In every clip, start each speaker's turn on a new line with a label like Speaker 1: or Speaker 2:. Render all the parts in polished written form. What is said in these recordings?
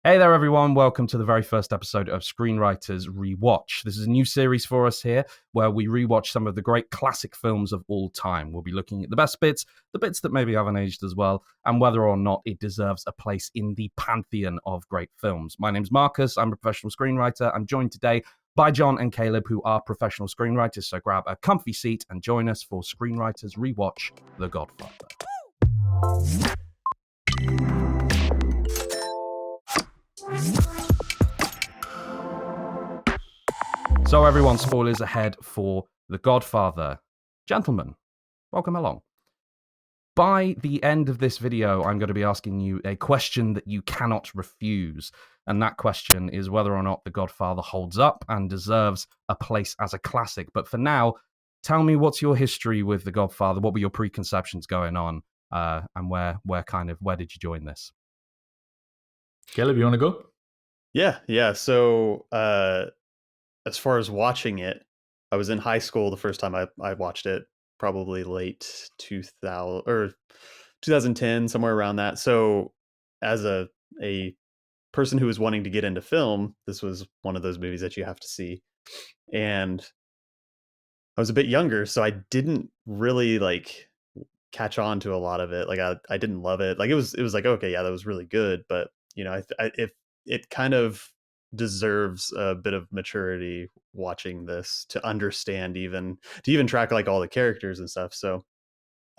Speaker 1: Hey there, everyone. Welcome to the very first episode of Screenwriters Rewatch. This is a new series for us here where we rewatch some of the great classic films of all time. We'll be looking at the best bits, the bits that maybe haven't aged as well, and whether or not it deserves a place in the pantheon of great films. My name's Marcus. I'm a professional screenwriter. I'm joined today by John and Caleb, who are professional screenwriters. So grab a comfy seat and join us for Screenwriters Rewatch The Godfather. So everyone, spoilers ahead for The Godfather. Gentlemen, welcome along. By the end of this video, I'm going to be asking you a question that you cannot refuse. And that question is whether or not The Godfather holds up and deserves a place as a classic. But for now, tell me, what's your history with The Godfather? What were your preconceptions going on? And where did you join this?
Speaker 2: Caleb, you want to go?
Speaker 3: Yeah. So as far as watching it, I was in high school the first time I watched it, probably late 2000 or 2010, somewhere around that. So as a person who was wanting to get into film, this was one of those movies that you have to see. And I was a bit younger, so I didn't really catch on to a lot of it. I didn't love it. It was like, okay, yeah, that was really good, but if it kind of deserves a bit of maturity watching this to understand, even track all the characters and stuff. So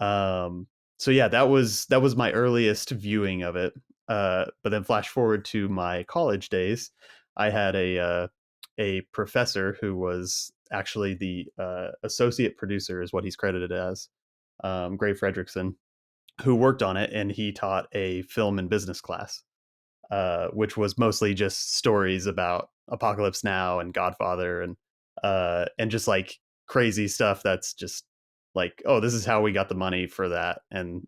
Speaker 3: yeah, that was my earliest viewing of it. But then flash forward to my college days, I had a professor who was actually the associate producer, is what he's credited as, Gray Fredrickson, who worked on it, and he taught a film and business class, which was mostly just stories about Apocalypse Now and Godfather and just crazy stuff that's just oh, this is how we got the money for that, and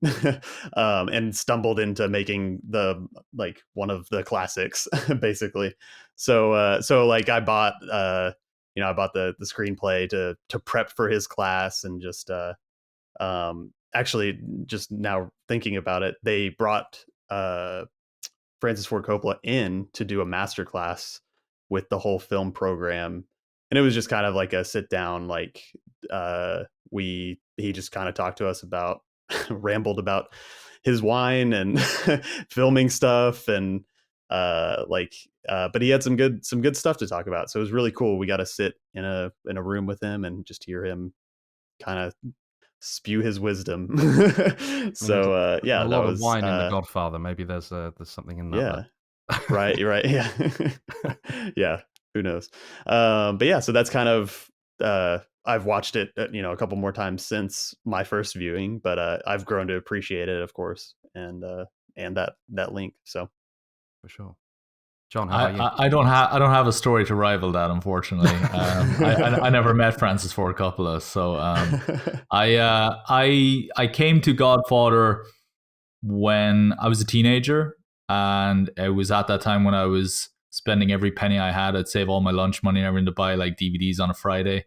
Speaker 3: and stumbled into making the one of the classics basically. So I bought I bought the screenplay to prep for his class, and just actually, just now thinking about it, they brought Francis Ford Coppola in to do a masterclass with the whole film program. And it was just kind of like a sit down, he just kind of talked to us about, rambled about his wine and filming stuff. And but he had some good stuff to talk about. So it was really cool. We got to sit in a room with him and just hear him kind of spew his wisdom. So yeah,
Speaker 1: a lot of wine in The Godfather. Maybe there's something in that.
Speaker 3: Yeah, right. Yeah. Yeah, who knows? But yeah, so that's kind of I've watched it a couple more times since my first viewing, but I've grown to appreciate it, of course, and that link. So
Speaker 1: for sure. John, how about you?
Speaker 2: I don't have a story to rival that, unfortunately. I never met Francis Ford Coppola, so I came to Godfather when I was a teenager, and it was at that time when I was spending every penny I had. I'd save all my lunch money and everything to buy DVDs on a Friday.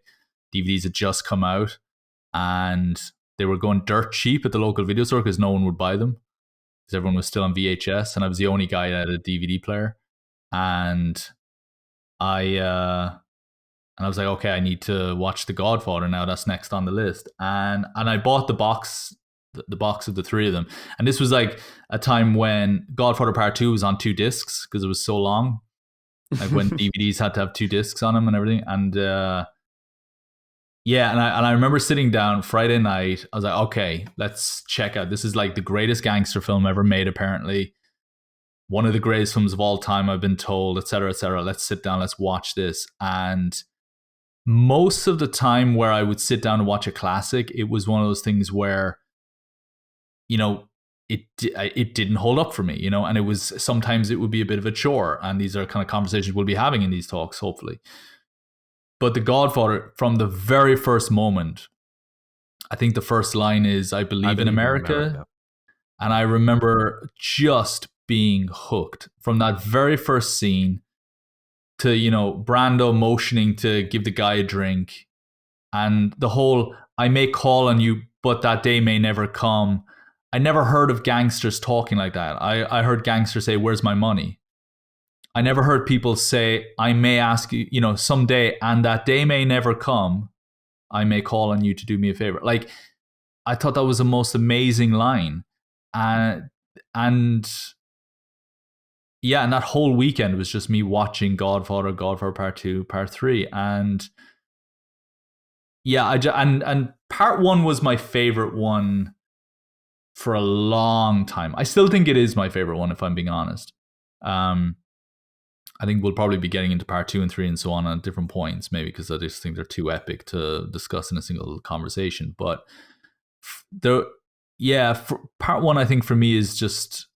Speaker 2: DVDs had just come out, and they were going dirt cheap at the local video store because no one would buy them because everyone was still on VHS, and I was the only guy that had a DVD player. And I was like, okay, I need to watch The Godfather now. That's next on the list. And I bought the box of the three of them. And this was a time when Godfather Part 2 was on 2 discs because it was so long. When DVDs had to have 2 discs on them and everything. And yeah, and I remember sitting down Friday night. I was like, okay, let's check out. This is the greatest gangster film ever made, apparently. One of the greatest films of all time, I've been told, et cetera, et cetera. Let's sit down, let's watch this. And most of the time where I would sit down and watch a classic, it was one of those things where, it didn't hold up for me, and it was, sometimes it would be a bit of a chore. And these are kind of conversations we'll be having in these talks, hopefully. But The Godfather, from the very first moment, I think the first line is, I believe in America. And I remember just being hooked from that very first scene to, Brando motioning to give the guy a drink, and the whole, I may call on you, but that day may never come. I never heard of gangsters talking like that. I heard gangsters say, where's my money? I never heard people say, I may ask you, someday, and that day may never come, I may call on you to do me a favor. Like, I thought that was the most amazing line. And yeah, and that whole weekend was just me watching Godfather Part 2, Part 3. And yeah, and Part 1 was my favorite one for a long time. I still think it is my favorite one, if I'm being honest. I think we'll probably be getting into Part 2 and 3 and so on at different points, maybe because I just think they're too epic to discuss in a single conversation. But Part 1, I think for me is just.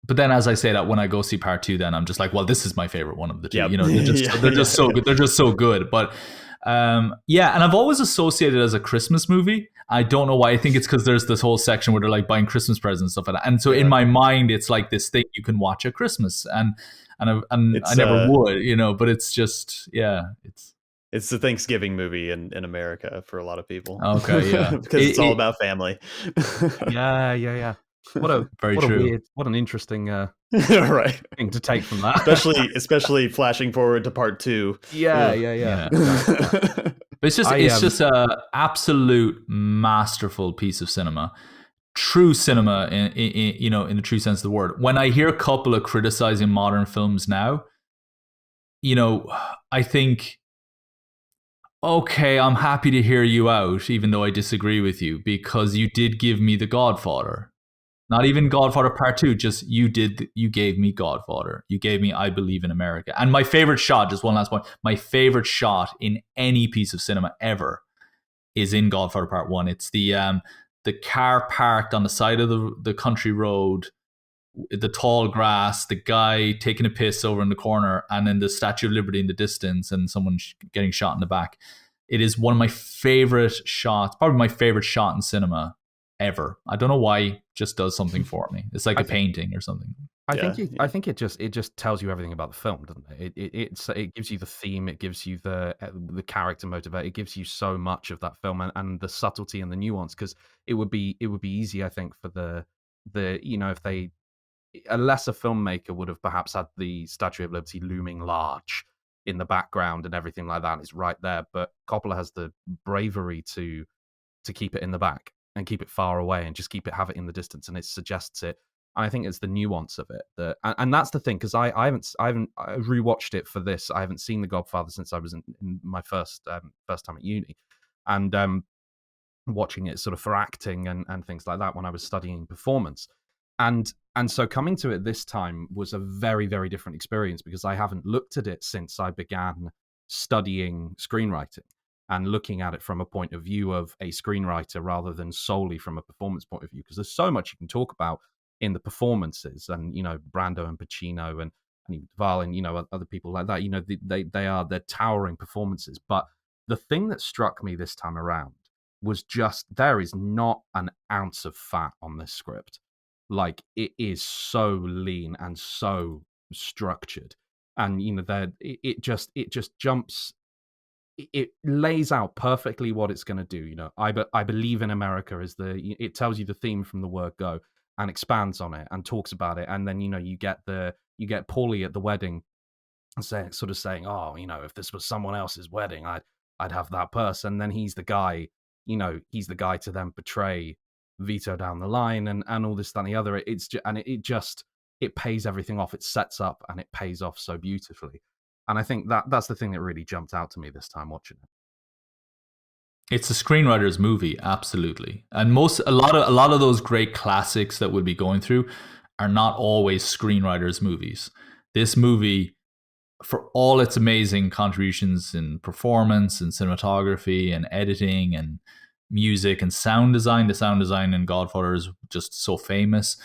Speaker 2: But then, as I say that, when I go see Part 2, then I'm just like, well, this is my favorite one of the two.
Speaker 3: Yep.
Speaker 2: They're just so good. They're just so good. But and I've always associated it as a Christmas movie. I don't know why. I think it's because there's this whole section where they're like buying Christmas presents and stuff like that. And so in my mind, it's like this thing you can watch at Christmas, and I never would, but it's just
Speaker 3: It's the Thanksgiving movie in America for a lot of people.
Speaker 2: Okay, yeah,
Speaker 3: because it's all about family.
Speaker 1: Yeah. What an interesting
Speaker 3: right
Speaker 1: thing to take from that.
Speaker 3: especially flashing forward to Part 2.
Speaker 1: Yeah.
Speaker 2: But it's just a absolute masterful piece of cinema. True cinema in the true sense of the word. When I hear Coppola criticizing modern films now, I think, okay, I'm happy to hear you out, even though I disagree with you, because you did give me The Godfather. Not even Godfather Part 2, just you gave me Godfather. You gave me I Believe in America. And my favorite shot, just one last point, my favorite shot in any piece of cinema ever is in Godfather Part 1. It's the car parked on the side of the country road, the tall grass, the guy taking a piss over in the corner, and then the Statue of Liberty in the distance and someone getting shot in the back. It is one of my favorite shots, probably my favorite shot in cinema ever. I don't know why, it just does something for me. It's like a painting or something.
Speaker 1: I think it just tells you everything about the film, doesn't it? It gives you the theme, it gives you the character motivator, it gives you so much of that film and the subtlety and the nuance. Because it would be easy, I think, for the if a lesser filmmaker would have perhaps had the Statue of Liberty looming large in the background and everything like that, and it's right there. But Coppola has the bravery to keep it in the back and keep it far away and just have it in the distance, and it suggests it. And I think it's the nuance of it and that's the thing, because I haven't rewatched it for this. I haven't seen The Godfather since I was in my first time at uni, and watching it sort of for acting and things like that when I was studying performance, and so coming to it this time was a very, very different experience, because I haven't looked at it since I began studying screenwriting and looking at it from a point of view of a screenwriter rather than solely from a performance point of view. Because there's so much you can talk about in the performances, and Brando and Pacino and even Duvall and other people like that. They're towering performances. But the thing that struck me this time around was just there is not an ounce of fat on this script. Like, it is so lean and so structured, and it just jumps. It lays out perfectly what it's going to do. I Believe in America is it tells you the theme from the word go and expands on it and talks about it. And then, you get Paulie at the wedding saying, oh, if this was someone else's wedding, I'd have that person. And then he's the guy to then portray Vito down the line and all this, that, and the other. It pays everything off. It sets up and it pays off so beautifully. And I think that's the thing that really jumped out to me this time watching it.
Speaker 2: It's a screenwriter's movie, absolutely. And a lot of those great classics that we'll be going through are not always screenwriters' movies. This movie, for all its amazing contributions in performance and cinematography and editing and music and sound design, the sound design in Godfather is just so famous.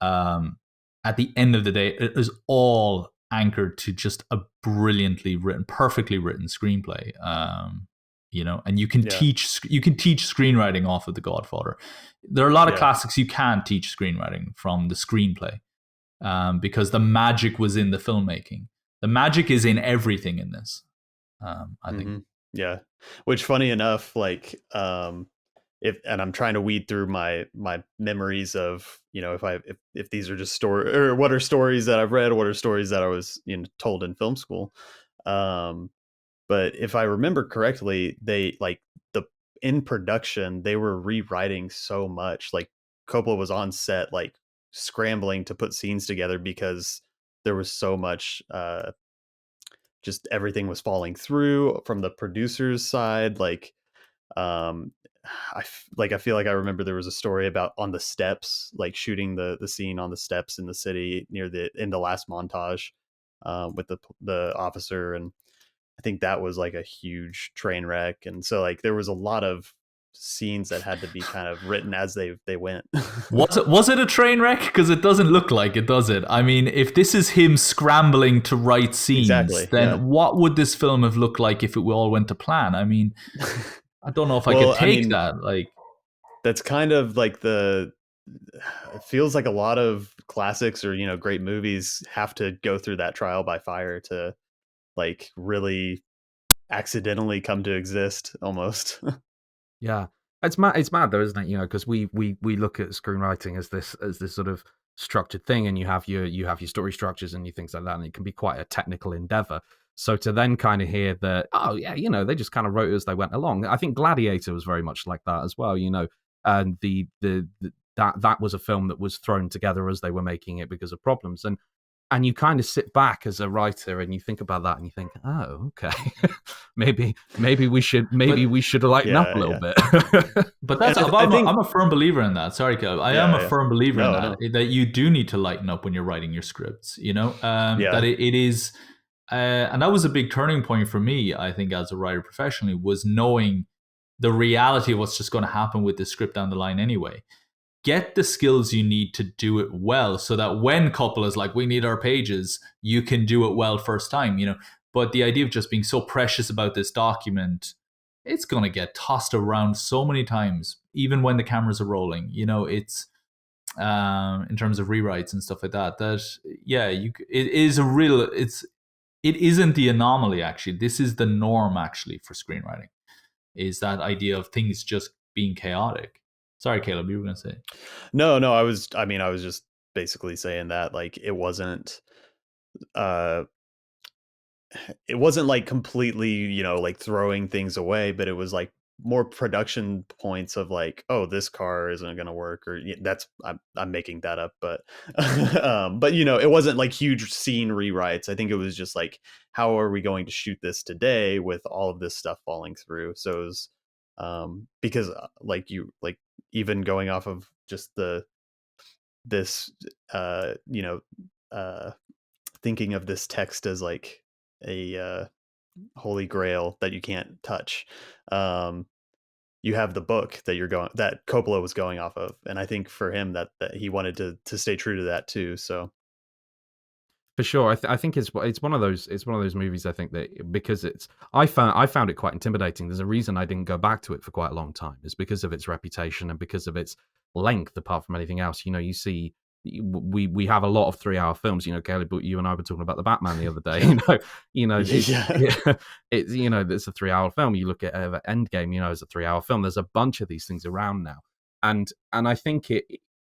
Speaker 2: At the end of the day, it is all anchored to just a brilliantly written, perfectly written screenplay. And you can teach screenwriting off of The Godfather. There are a lot of classics you can't teach screenwriting from the screenplay, because the magic was in the filmmaking. The magic is in everything in this. I think.
Speaker 3: Yeah. Which, funny enough, and I'm trying to weed through my memories of, if these are just story, or what are stories that I've read, what are stories that I was, told in film school. But if I remember correctly, they like in production, they were rewriting so much. Like Coppola was on set, like scrambling to put scenes together because there was so much, just everything was falling through from the producer's side. Like, um, I feel like I remember there was a story about on the steps, like shooting the scene on the steps in the city in the last montage, with the officer, and I think that was like a huge train wreck. And so like there was a lot of scenes that had to be kind of written as they went.
Speaker 2: Was it a train wreck? Because it doesn't look like it, does it? I mean, if this is him scrambling to write scenes,
Speaker 3: Exactly,
Speaker 2: then
Speaker 3: yeah.
Speaker 2: what would this film have looked like if it all went to plan? I mean, I don't know if I could take that. Like,
Speaker 3: that's kind of like it feels like a lot of classics or, great movies have to go through that trial by fire to like really accidentally come to exist almost.
Speaker 1: Yeah, it's mad. It's mad though, isn't it? Because we look at screenwriting as this sort of structured thing, and you have your story structures and your things like that, and it can be quite a technical endeavor. So to then kind of hear that, oh yeah, they just kind of wrote it as they went along. I think Gladiator was very much like that as well. And that was a film that was thrown together as they were making it because of problems, and you kind of sit back as a writer and you think about that and you think, oh, okay, maybe we should lighten up a little bit.
Speaker 2: But I'm a firm believer in that. Sorry, Caleb. I am a firm believer in that, that you do need to lighten up when you're writing your scripts, that it is, and that was a big turning point for me, I think, as a writer professionally, was knowing the reality of what's just going to happen with the script down the line anyway. Get the skills you need to do it well so that when Coppola's like, we need our pages, you can do it well first time, But the idea of just being so precious about this document, it's going to get tossed around so many times, even when the cameras are rolling. It's in terms of rewrites and stuff like that, it isn't the anomaly, actually. This is the norm, actually, for screenwriting, is that idea of things just being chaotic. Sorry, Caleb, you were going to say.
Speaker 3: No, I was just basically saying that, like, it wasn't like completely, like throwing things away, but it was like more production points of like, oh, this car isn't going to work, or I'm making that up, but but it wasn't like huge scene rewrites. I think it was just like, how are we going to shoot this today with all of this stuff falling through? So it was, because even going off of just thinking of this text as like a holy grail that you can't touch. You have the book that Coppola was going off of, and I think for him that he wanted to stay true to that too. So
Speaker 1: for sure, I think it's one of those movies. I think that because I found it quite intimidating. There's a reason I didn't go back to it for quite a long time. Is because of its reputation and because of its length. Apart from anything else, you see. We have a lot of 3-hour films, Caleb, but you and I were talking about the Batman the other day. It's a 3-hour film. You look at Endgame, it's a 3-hour film. There's a bunch of these things around now, and I think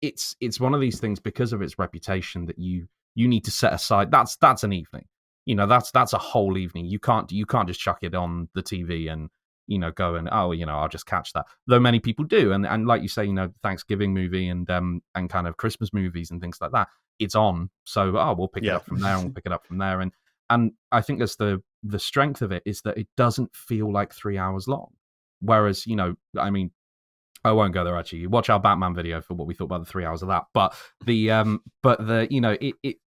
Speaker 1: it's one of these things because of its reputation that you need to set aside. That's an evening, that's a whole evening. You can't just chuck it on the TV and go and I'll just catch that. Though many people do, and like you say, Thanksgiving movie and kind of Christmas movies and things like that, it's on. So we'll pick it up from there, and we'll pick it up from there. And I think that's the strength of it, is that it doesn't feel like 3 hours long. Whereas I mean, I won't go there. Actually, you watch our Batman video for what we thought about the 3 hours of that. But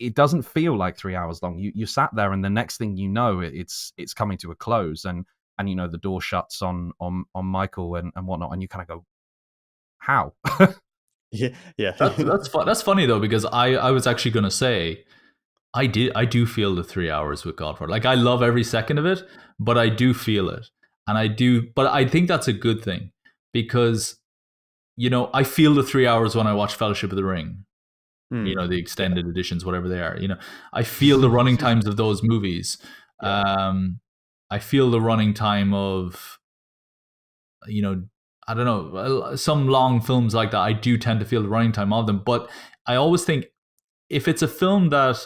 Speaker 1: it doesn't feel like 3 hours long. You sat there, and the next thing you know, it's coming to a close, and the door shuts on Michael and whatnot, and you kind of go, how?
Speaker 3: yeah.
Speaker 2: That's funny though, because I was actually going to say, I do feel the 3 hours with Godfather. Like, I love every second of it, but I do feel it, but I think that's a good thing, because I feel the 3 hours when I watch Fellowship of the Ring. The extended editions, whatever they are. I feel the running times of those movies. I feel the running time of, I don't know, some long films like that, I do tend to feel the running time of them. But I always think if it's a film that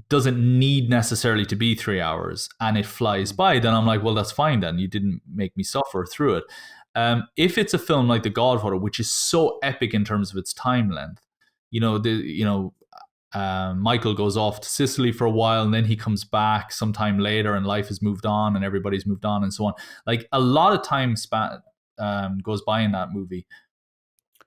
Speaker 2: doesn't need necessarily to be 3 hours and it flies by, then I'm like, well, that's fine then. You didn't make me suffer through it. If it's a film like The Godfather, which is so epic in terms of its time length, Michael goes off to Sicily for a while and then he comes back sometime later and life has moved on and everybody's moved on and so on. Like a lot of time goes by in that movie.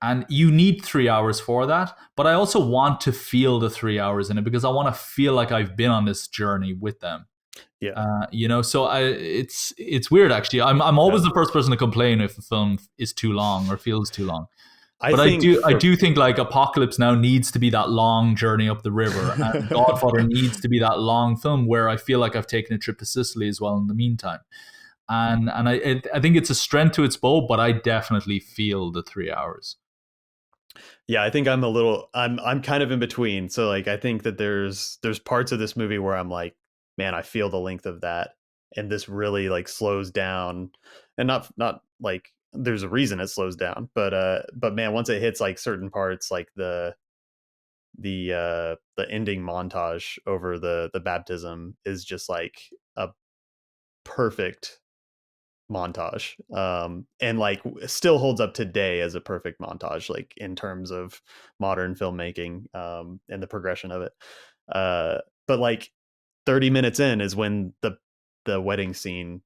Speaker 2: And you need 3 hours for that. But I also want to feel the 3 hours in it because I want to feel like I've been on this journey with them.
Speaker 3: Yeah.
Speaker 2: So it's weird actually. I'm always the first person to complain if a film is too long or feels too long. But I do think like Apocalypse Now needs to be that long journey up the river, and Godfather needs to be that long film where I feel like I've taken a trip to Sicily as well in the meantime. And I think it's a strength to its bow, but I definitely feel the 3 hours.
Speaker 3: Yeah, I think I'm kind of in between. So like I think that there's parts of this movie where I'm like, man, I feel the length of that, and this really like slows down, and not like there's a reason it slows down, but man, once it hits like certain parts, like the ending montage over the baptism is just like a perfect montage, and like still holds up today as a perfect montage, like in terms of modern filmmaking, and the progression of it. But like 30 minutes in is when the wedding scene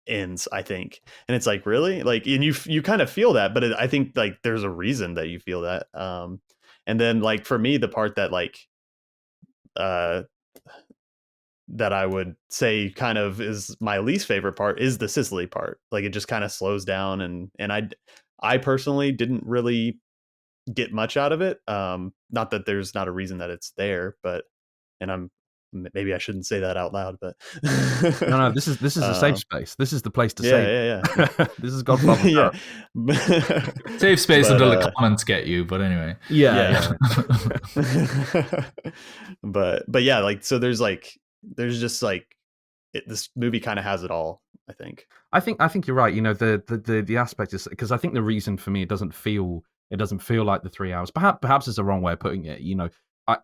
Speaker 3: ends, I think. And it's like, really? Like, and you kind of feel that, but I think like there's a reason that you feel that. And then like for me, the part that like that I would say kind of is my least favorite part is the Sicily part. Like it just kind of slows down, and I personally didn't really get much out of it. Not that there's not a reason that it's there, but maybe I shouldn't say that out loud, but
Speaker 1: no, this is a safe space. This is the place to say.
Speaker 3: Yeah.
Speaker 1: This is Godfather.
Speaker 3: Yeah.
Speaker 2: Safe space until the comments get you, but anyway.
Speaker 1: Yeah.
Speaker 3: But yeah, like so there's just like this movie kind of has it all, I think.
Speaker 1: I think you're right. You know, the aspect is because I think the reason for me it doesn't feel like the 3 hours. Perhaps it's the wrong way of putting it. You know,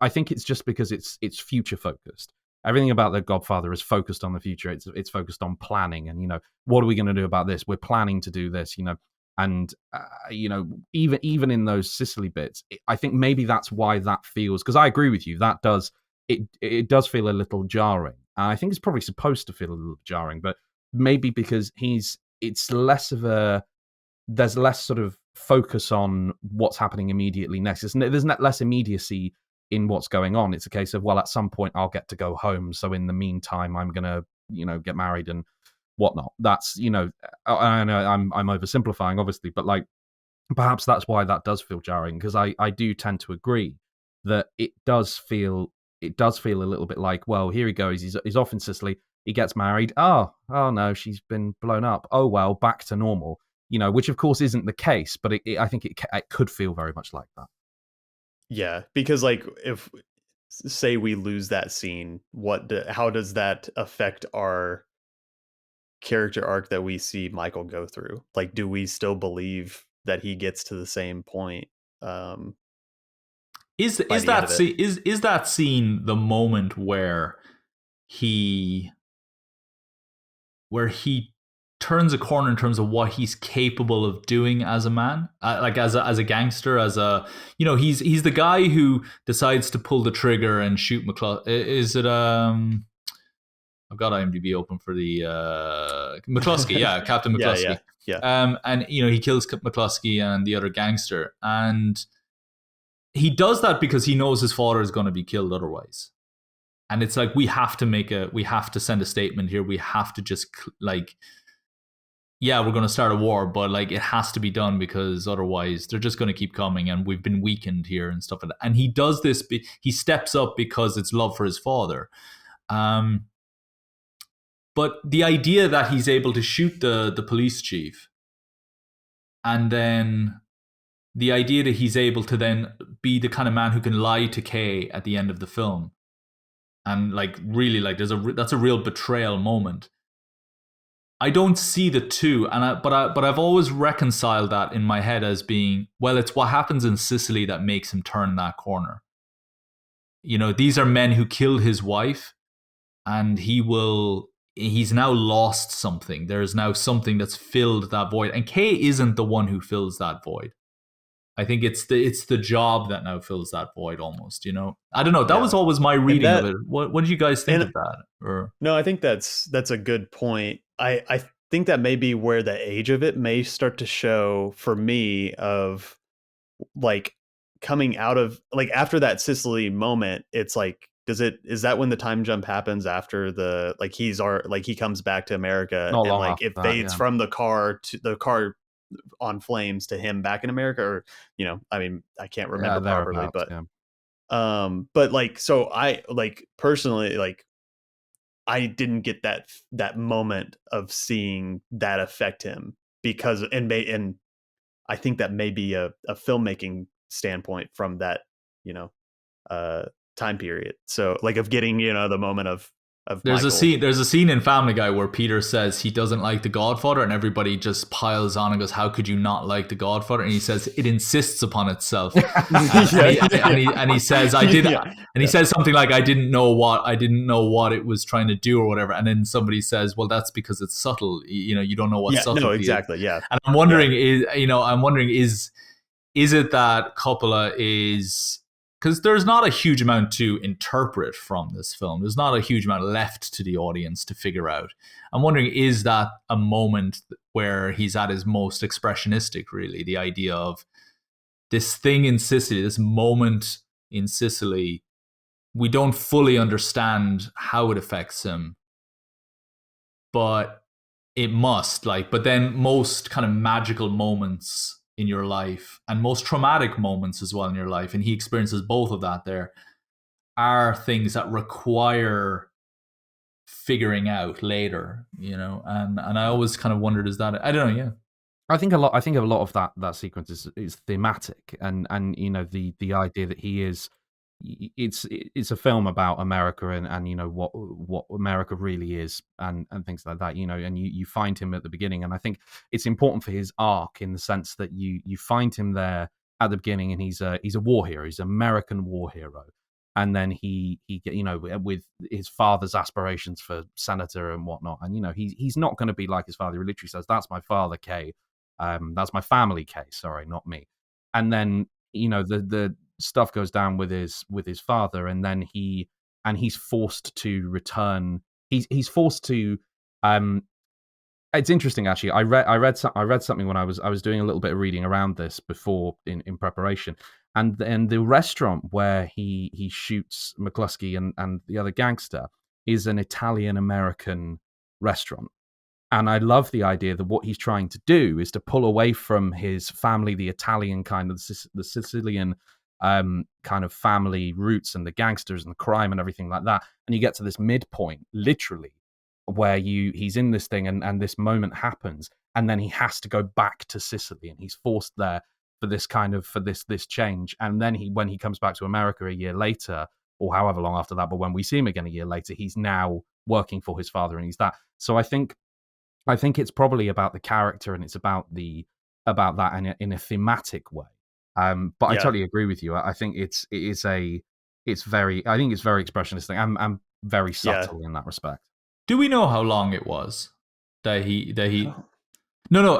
Speaker 1: I think it's just because it's future focused. Everything about The Godfather is focused on the future. It's focused on planning, and you know, what are we going to do about this? We're planning to do this. You know, and you know, even in those Sicily bits, I think maybe that's why that feels. Because I agree with you, that does it does feel a little jarring. I think it's probably supposed to feel a little jarring, but maybe because it's less of there's less sort of focus on what's happening immediately next. There's less immediacy in what's going on. It's a case of, well, at some point I'll get to go home, so in the meantime I'm gonna, you know, get married and whatnot. That's, you know, I know I'm oversimplifying obviously, but like perhaps that's why that does feel jarring, because I do tend to agree that it does feel a little bit like, well, here he goes, he's off in Sicily, he gets married, oh no, she's been blown up, oh well, back to normal, you know, which of course isn't the case, but I think it could feel very much like that.
Speaker 3: Yeah, because like if say we lose that scene, how does that affect our character arc that we see Michael go through? Like, do we still believe that he gets to the same point?
Speaker 2: Is that scene the moment where he turns a corner in terms of what he's capable of doing as a man, like as a gangster, as a, you know, he's the guy who decides to pull the trigger and shoot McCluskey. Is it I've got IMDb open for the McCluskey, yeah, Captain McCluskey.
Speaker 3: Yeah.
Speaker 2: And you know, he kills McCluskey and the other gangster, and he does that because he knows his father is going to be killed otherwise. And it's like, we have to send a statement here. We have to just like, yeah, we're going to start a war, but like it has to be done because otherwise they're just going to keep coming and we've been weakened here and stuff like that. And he does this, he steps up because it's love for his father. But the idea that he's able to shoot the police chief, and then the idea that he's able to then be the kind of man who can lie to Kay at the end of the film, and like really like that's a real betrayal moment. I don't see the two, but I've always reconciled that in my head as being, well, it's what happens in Sicily that makes him turn that corner. You know, these are men who killed his wife, and he's now lost something. There is now something that's filled that void, and Kay isn't the one who fills that void. I think it's the job that now fills that void almost, you know. I don't know. That was always my reading of it. What did you guys think of that? Or
Speaker 3: no, I think that's a good point. I think that may be where the age of it may start to show for me, of like coming out of, like, after that Sicily moment. It's like, is that when the time jump happens, after the, like, he comes back to America,
Speaker 1: Not
Speaker 3: and
Speaker 1: long
Speaker 3: like
Speaker 1: after
Speaker 3: it
Speaker 1: that,
Speaker 3: fades
Speaker 1: yeah.
Speaker 3: from the car on flames to him back in America, or, you know, I mean, I can't remember properly,
Speaker 1: thereabouts,
Speaker 3: but
Speaker 1: yeah.
Speaker 3: but like, so I, like, personally, like, I didn't get that moment of seeing that affect him, because, and I think that may be a filmmaking standpoint from that, you know, uh time period. So, like, of getting, you know, the moment of Michael.
Speaker 2: There's a scene in Family Guy where Peter says he doesn't like The Godfather, and everybody just piles on and goes, "How could you not like The Godfather?" And he says it insists upon itself, and he says, "I did," and he says something like, "I didn't know what it was trying to do or whatever." And then somebody says, "Well, that's because it's subtle. You know, you don't know what subtlety
Speaker 3: no,
Speaker 2: is."
Speaker 3: exactly, yeah.
Speaker 2: And I'm wondering, is it that Coppola is, because there's not a huge amount to interpret from this film. There's not a huge amount left to the audience to figure out. I'm wondering, is that a moment where he's at his most expressionistic, really? The idea of this thing in Sicily, this moment in Sicily, we don't fully understand how it affects him, but it must, like, but then most kind of magical moments in your life, and most traumatic moments as well in your life, and he experiences both of that there, are things that require figuring out later, you know. And I always kind of wondered, is that, I don't know, yeah.
Speaker 1: I think a lot of that sequence is thematic, and you know, the idea that he is, it's a film about America, and you know what America really is, and things like that, you know. And you find him at the beginning, and I think it's important for his arc, in the sense that you find him there at the beginning, and he's a war hero, he's an American war hero. And then he you know, with his father's aspirations for senator and whatnot, and you know, he's not going to be like his father. He literally says, "That's my father, Kay. That's my family, Kay. Sorry, not me." And then, you know, the stuff goes down with his father, and then he's forced to return. He's forced to. It's interesting, actually. I read something when I was doing a little bit of reading around this before, in preparation, and the restaurant where he shoots McCluskey and the other gangster is an Italian American restaurant. And I love the idea that what he's trying to do is to pull away from his family, the Italian kind of, the Sicilian kind of family roots, and the gangsters and the crime and everything like that. And you get to this midpoint, literally, where he's in this thing, and this moment happens, and then he has to go back to Sicily, and he's forced there for this kind of, for this change. And then when he comes back to America a year later, or however long after that, but when we see him again a year later, he's now working for his father, and he's that. So I think it's probably about the character, and it's about that in a thematic way. But I totally agree with you. I think it's very expressionistic and very subtle in that respect.
Speaker 2: Do we know how long it was that he no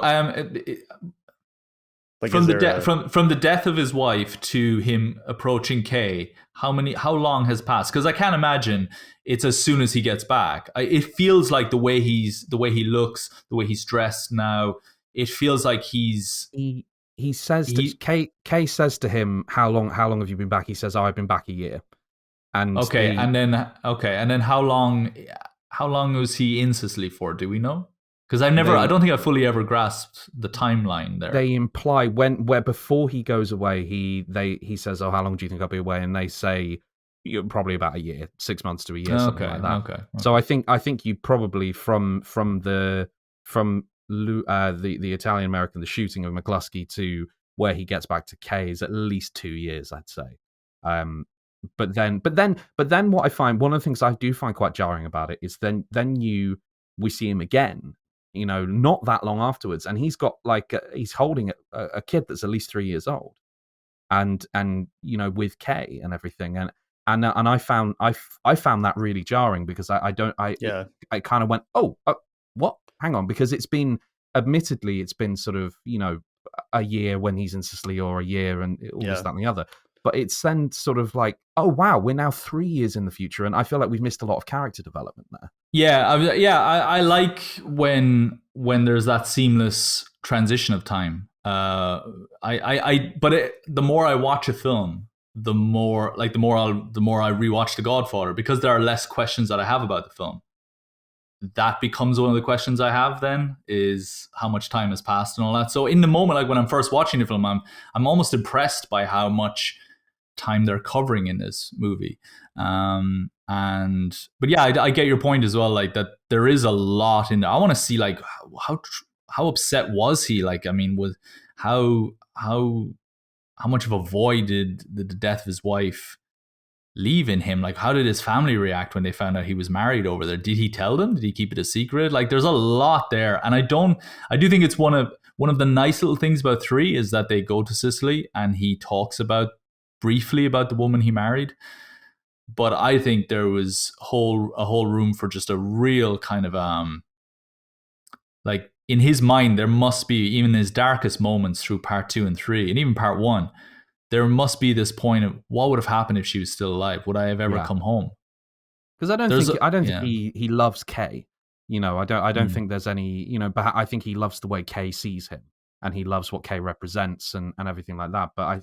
Speaker 2: like, from the death of his wife to him approaching Kay, how long has passed? Because I can't imagine it's as soon as he gets back. It feels like the way he looks, the way he's dressed now, it feels like he says
Speaker 1: Kay says to him, how long have you been back? He says, "Oh, I've been back a year." And
Speaker 2: and then how long was he in Sicily for? Do we know? Because I don't think I fully ever grasped the timeline there.
Speaker 1: They imply where before he goes away, he says, "Oh, how long do you think I'll be away?" And they say, probably about a year, 6 months to a year, something like that.
Speaker 2: Okay.
Speaker 1: So I think you probably from the Italian American, the shooting of McCluskey, to where he gets back to Kay, is at least 2 years, I'd say. But then what I find, one of the things I do find quite jarring about it is then we see him again not that long afterwards, and he's got like he's holding a kid that's at least 3 years old, and with Kay and everything, and I found that really jarring, because I kind of went, what, hang on, because it's been sort of a year when he's in Sicily, or a year, and all this, that, and the other. But it's then sort of like, oh wow, we're now 3 years in the future, and I feel like we've missed a lot of character development there.
Speaker 2: I like when there's that seamless transition of time. The more I watch a film, the more I rewatch The Godfather, because there are less questions that I have about the film. That becomes one of the questions I have then, is how much time has passed and all that. So in the moment, like when I'm first watching the film, I'm almost impressed by how much time they're covering in this movie. But yeah, I get your point as well, like that there is a lot in there. I want to see like how upset was he? Like, I mean, was how much of a void did the death of his wife leave in him? Like, how did his family react when they found out he was married over there? Did he tell them? Did he keep it a secret? Like, there's a lot there, and I do think it's one of the nice little things about 3 is that they go to Sicily and he talks briefly about the woman he married. But I think there was a whole room for just a real kind of like, in his mind, there must be, even in his darkest moments through part 2 and 3, and even part 1, there must be this point of what would have happened if she was still alive. Would I have ever come home?
Speaker 1: Because I don't think he loves Kay. I don't think there's any, but I think he loves the way Kay sees him, and he loves what Kay represents and everything like that. But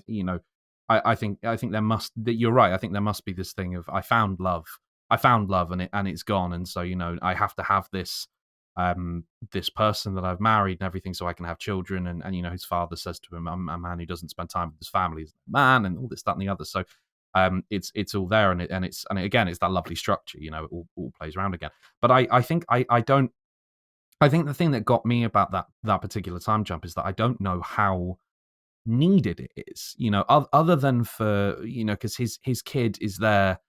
Speaker 1: I think there must, you're right. I think there must be this thing of I found love and it's gone, and so I have to have this this person that I've married and everything, so I can have children. And his father says to him, "I'm a man who doesn't spend time with his family is a man," and all this, that, and the other. So it's all there, and again, it's that lovely structure. It all plays around again. But I think the thing that got me about that particular time jump is that I don't know how needed it is, other than for because his kid is there.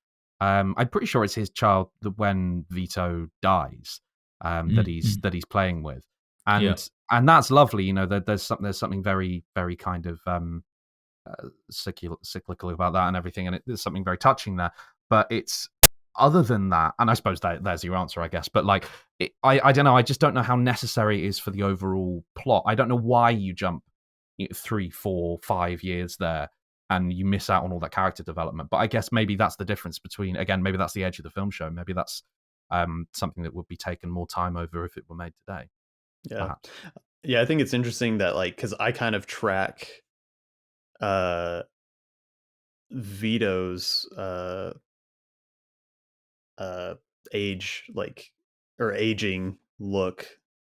Speaker 1: I'm pretty sure it's his child that when Vito dies, that he's playing with, and that's lovely. There's something very, very kind of cyclical about that and everything, and there's something very touching there. But it's, other than that, and I suppose there's your answer, I guess. But like, I don't know. I just don't know how necessary it is for the overall plot. I don't know why you jump 3, 4, 5 years there and you miss out on all that character development. But I guess maybe that's the difference between, again, maybe that's the edge of the film show. Maybe that's something that would be taken more time over if it were made today.
Speaker 3: Yeah.
Speaker 1: Perhaps.
Speaker 3: Yeah, I think it's interesting that, like, because I kind of track Vito's age, like, or aging look,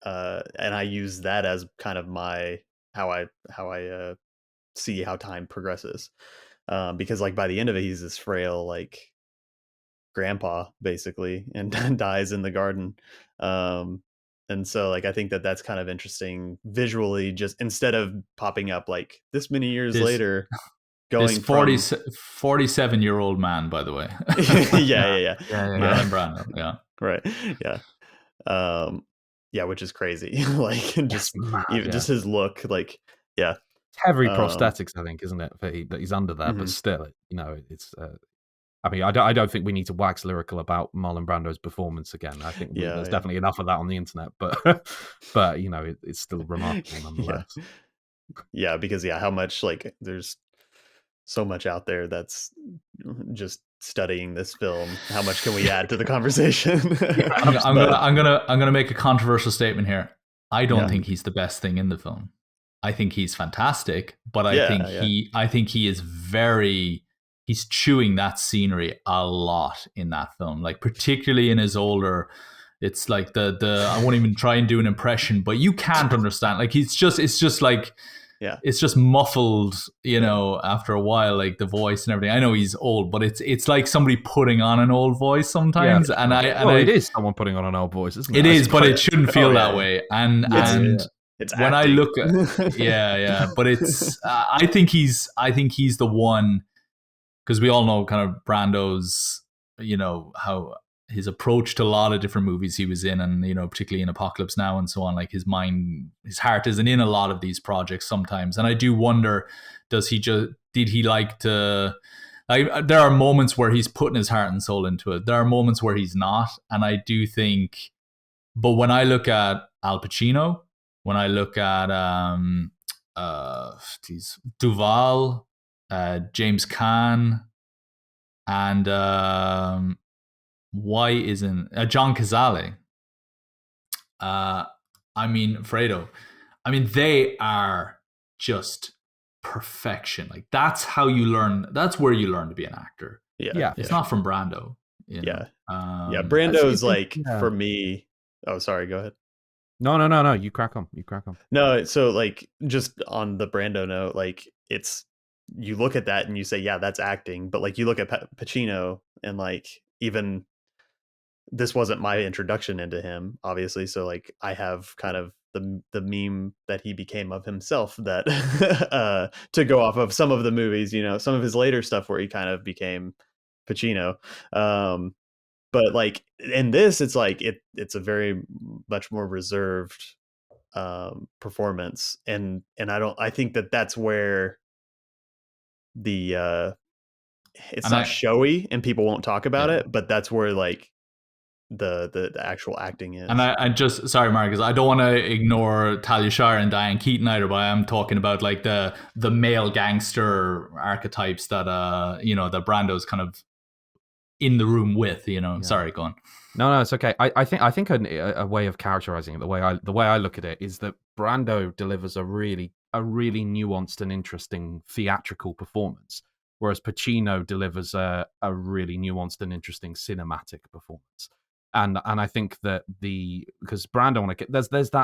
Speaker 3: and I use that as kind of my how I see how time progresses, because like by the end of it, he's this frail like grandpa basically, and dies in the garden. And so like I think that's kind of interesting visually, just instead of popping up like this many years later, going
Speaker 2: this 47-year-old man, by the way.
Speaker 3: yeah.
Speaker 2: Marlon Brando, yeah,
Speaker 3: right, yeah. Yeah, which is crazy. Like, just even just his look, like, yeah,
Speaker 1: it's heavy prosthetics, I think, isn't it? That he's under there, but still, it's. I mean, I don't think we need to wax lyrical about Marlon Brando's performance again. I think there's definitely enough of that on the internet, but it's still remarkable nonetheless.
Speaker 3: Yeah, because how much, like, there's so much out there that's just studying this film. How much can we add to the conversation?
Speaker 2: I'm gonna make a controversial statement here. I don't think he's the best thing in the film. I think he's fantastic, but I think he is he's chewing that scenery a lot in that film. Like, particularly in his older, it's like the I won't even try and do an impression, but you can't understand. Like, it's just like, it's just muffled, after a while, like the voice and everything. I know he's old, but it's like somebody putting on an old voice sometimes. It is
Speaker 1: someone putting on an old voice, isn't it?
Speaker 2: It is, but it shouldn't feel that way. And
Speaker 3: it's
Speaker 2: when
Speaker 3: acting.
Speaker 2: I look at but it's I think he's the one, because we all know kind of Brando's, how his approach to a lot of different movies he was in, and particularly in Apocalypse Now and so on, like his heart isn't in a lot of these projects sometimes. And I do wonder, did he like to, like, there are moments where he's putting his heart and soul into it. There are moments where he's not. And I do think, but when I look at Al Pacino, when I look at Duvall, James Caan, and why isn't John Cazale? Fredo. They are just perfection. Like, that's how you learn. That's where you learn to be an actor.
Speaker 3: Yeah.
Speaker 2: It's not from Brando.
Speaker 3: Yeah. Brando's like, for me. Oh, sorry. Go ahead.
Speaker 1: No. You crack on.
Speaker 3: No, so like, just on the Brando note, like, you look at that and you say, yeah, that's acting. But like, you look at Pacino, and like, even this wasn't my introduction into him, obviously. So like, I have kind of the meme that he became of himself, that to go off of some of the movies, some of his later stuff where he kind of became Pacino. But like, in this, it's like it's a very much more reserved performance, and I think that's where the it's not showy and people won't talk about it, but that's where like the actual acting is.
Speaker 2: And I just, sorry, Marcus, I don't want to ignore Talia Shire and Diane Keaton either, but I am talking about like the male gangster archetypes that that Brando's kind of in the room with. Sorry, go on.
Speaker 1: No, it's okay. I think a way of characterizing it, the way I look at it, is that Brando delivers a really nuanced and interesting theatrical performance, whereas Pacino delivers a really nuanced and interesting cinematic performance. And I think that because Brando,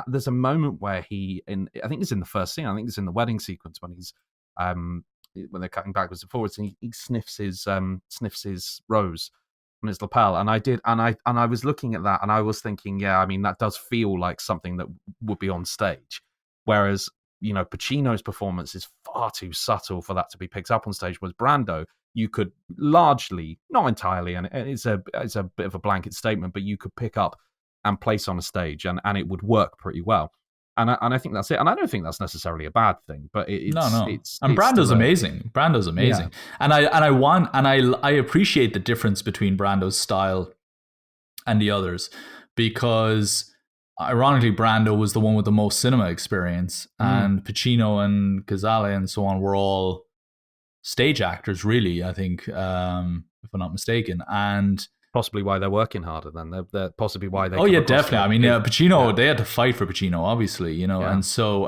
Speaker 1: there's a moment where I think it's in the first scene, I think it's in the wedding sequence, when he's when they're cutting backwards and forwards, and he sniffs his rose on his lapel. And I was looking at that, and I was thinking, that does feel like something that would be on stage, whereas Pacino's performance is far too subtle for that to be picked up on stage. Whereas Brando, you could largely, not entirely, and it's a bit of a blanket statement, but you could pick up and place on a stage, and it would work pretty well. And I think that's it. And I don't think that's necessarily a bad thing, but it's
Speaker 2: and Brando's amazing. Brando's amazing. Yeah. And I appreciate the difference between Brando's style and the others, because ironically, Brando was the one with the most cinema experience, and Pacino and Cazale and so on were all stage actors, really, I think, if I'm not mistaken. And
Speaker 1: possibly why they're working harder then. They're possibly why they...
Speaker 2: Oh, yeah, definitely. Pacino, they had to fight for Pacino, obviously, and so...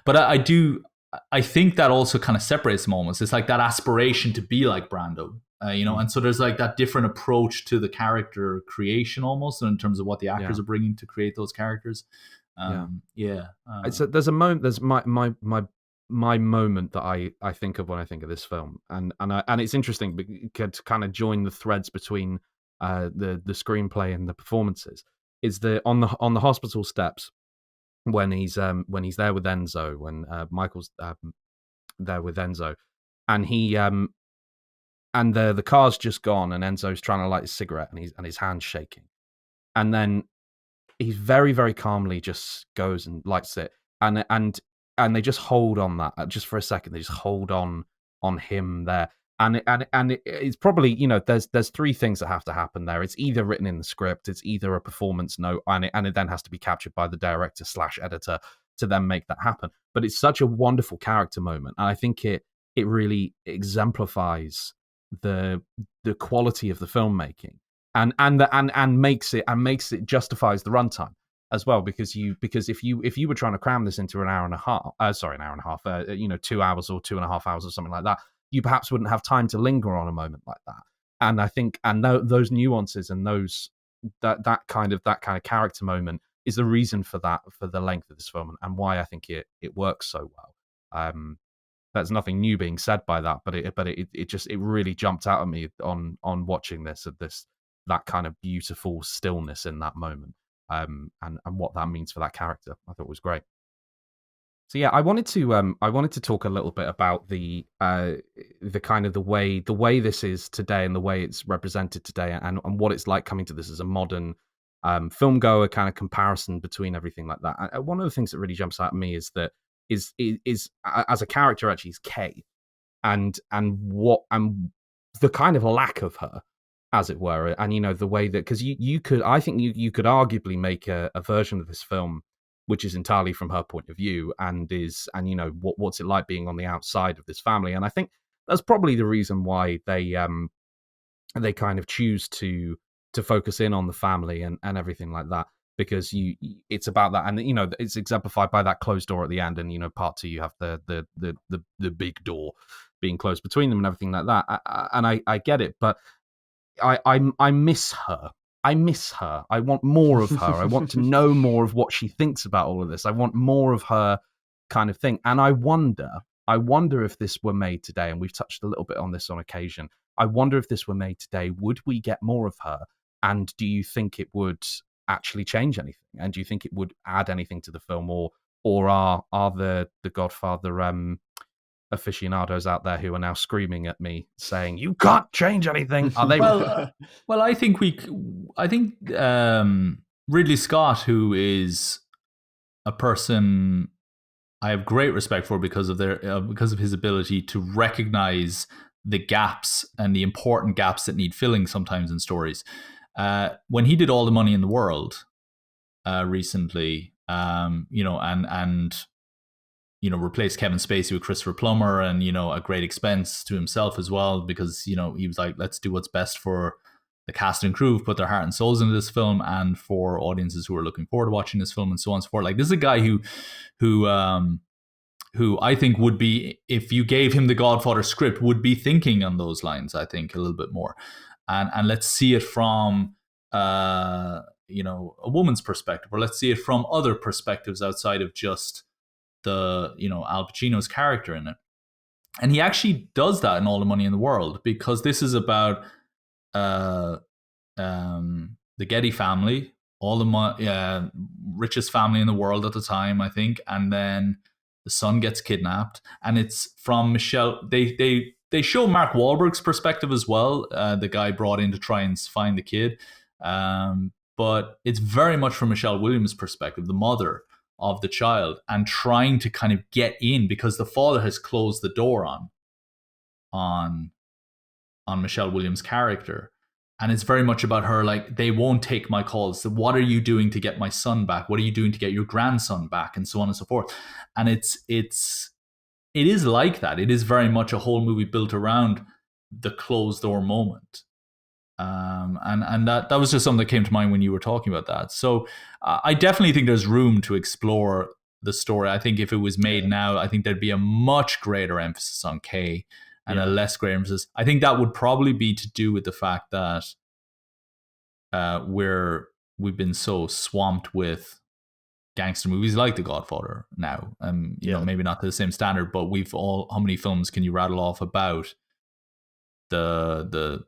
Speaker 2: but I think that also kind of separates the moments. It's like that aspiration to be like Brando, and so there's like that different approach to the character creation almost, in terms of what the actors are bringing to create those characters.
Speaker 1: There's a moment, there's my moment that I think of when I think of this film, and it's interesting because to kind of join the threads between the screenplay and the performances, is on the hospital steps when he's there with Enzo, when Michael's there with Enzo, and he and the car's just gone, and Enzo's trying to light his cigarette, and his hand's shaking, and then he very, very calmly just goes and lights it, and they just hold on that just for a second. They just hold on him there, and it's probably, there's three things that have to happen there. It's either written in the script, it's either a performance note, and it then has to be captured by the director / editor to then make that happen. But it's such a wonderful character moment, and I think it really exemplifies the quality of the filmmaking, and makes it justifies the runtime as well, because if you were trying to cram this into an hour and a half, 2 hours or 2.5 hours or something like that, you perhaps wouldn't have time to linger on a moment like that. And I think, those nuances and that kind of character moment is the reason for the length of this film, and why I think it works so well. There's nothing new being said by that, but it really jumped out at me on watching that kind of beautiful stillness in that moment. And what that means for that character. I thought it was great. So yeah, I wanted to talk a little bit about the kind of the way this is today and the way it's represented today, and what it's like coming to this as a modern film goer, kind of comparison between everything like that. And one of the things that really jumps out at me is that is as a character actually is Kay, and the kind of lack of her, as it were, and the way that, because you could, I think you could arguably make a version of this film which is entirely from her point of view, and what's it like being on the outside of this family. And I think that's probably the reason why they kind of choose to focus in on the family and everything like that, because it's about that, and it's exemplified by that closed door at the end, and part two, you have the big door being closed between them and everything like that. I get it, but I miss her. I miss her. I want more of her. I want to know more of what she thinks about all of this. I want more of her kind of thing. And I wonder if this were made today, and we've touched a little bit on this on occasion, I wonder if this were made today, would we get more of her? And do you think it would actually change anything? And do you think it would add anything to the film? Or are the Godfather aficionados out there who are now screaming at me saying you can't change anything? Are they?
Speaker 2: Well, I think Ridley Scott, who is a person I have great respect for because of his ability to recognize the gaps and the important gaps that need filling sometimes in stories. When he did All the Money in the World recently, replaced Kevin Spacey with Christopher Plummer, and a great expense to himself as well, because he was like, let's do what's best for the cast and crew, put their heart and souls into this film, and for audiences who are looking forward to watching this film, and so on and so forth. Like, this is a guy who I think would be, if you gave him the Godfather script, would be thinking on those lines, I think, a little bit more. And let's see it from a woman's perspective, or let's see it from other perspectives outside of just the Al Pacino's character in it. And he actually does that in All the Money in the World, because this is about the Getty family, all the richest family in the world at the time, I think, and then the son gets kidnapped, and it's from Michelle. They show Mark Wahlberg's perspective as well, the guy brought in to try and find the kid, but it's very much from Michelle Williams' perspective, the mother of the child, and trying to kind of get in because the father has closed the door on Michelle Williams' character. And it's very much about her, like, they won't take my calls. So what are you doing to get my son back? What are you doing to get your grandson back? And so on and so forth. And it is like that. It is very much a whole movie built around the closed door moment. And that was just something that came to mind when you were talking about that. So I definitely think there's room to explore the story. I think if it was made now, I think there'd be a much greater emphasis on Kay and a less great emphasis. I think that would probably be to do with the fact that we've been so swamped with gangster movies like The Godfather now. Maybe not to the same standard, but how many films can you rattle off about the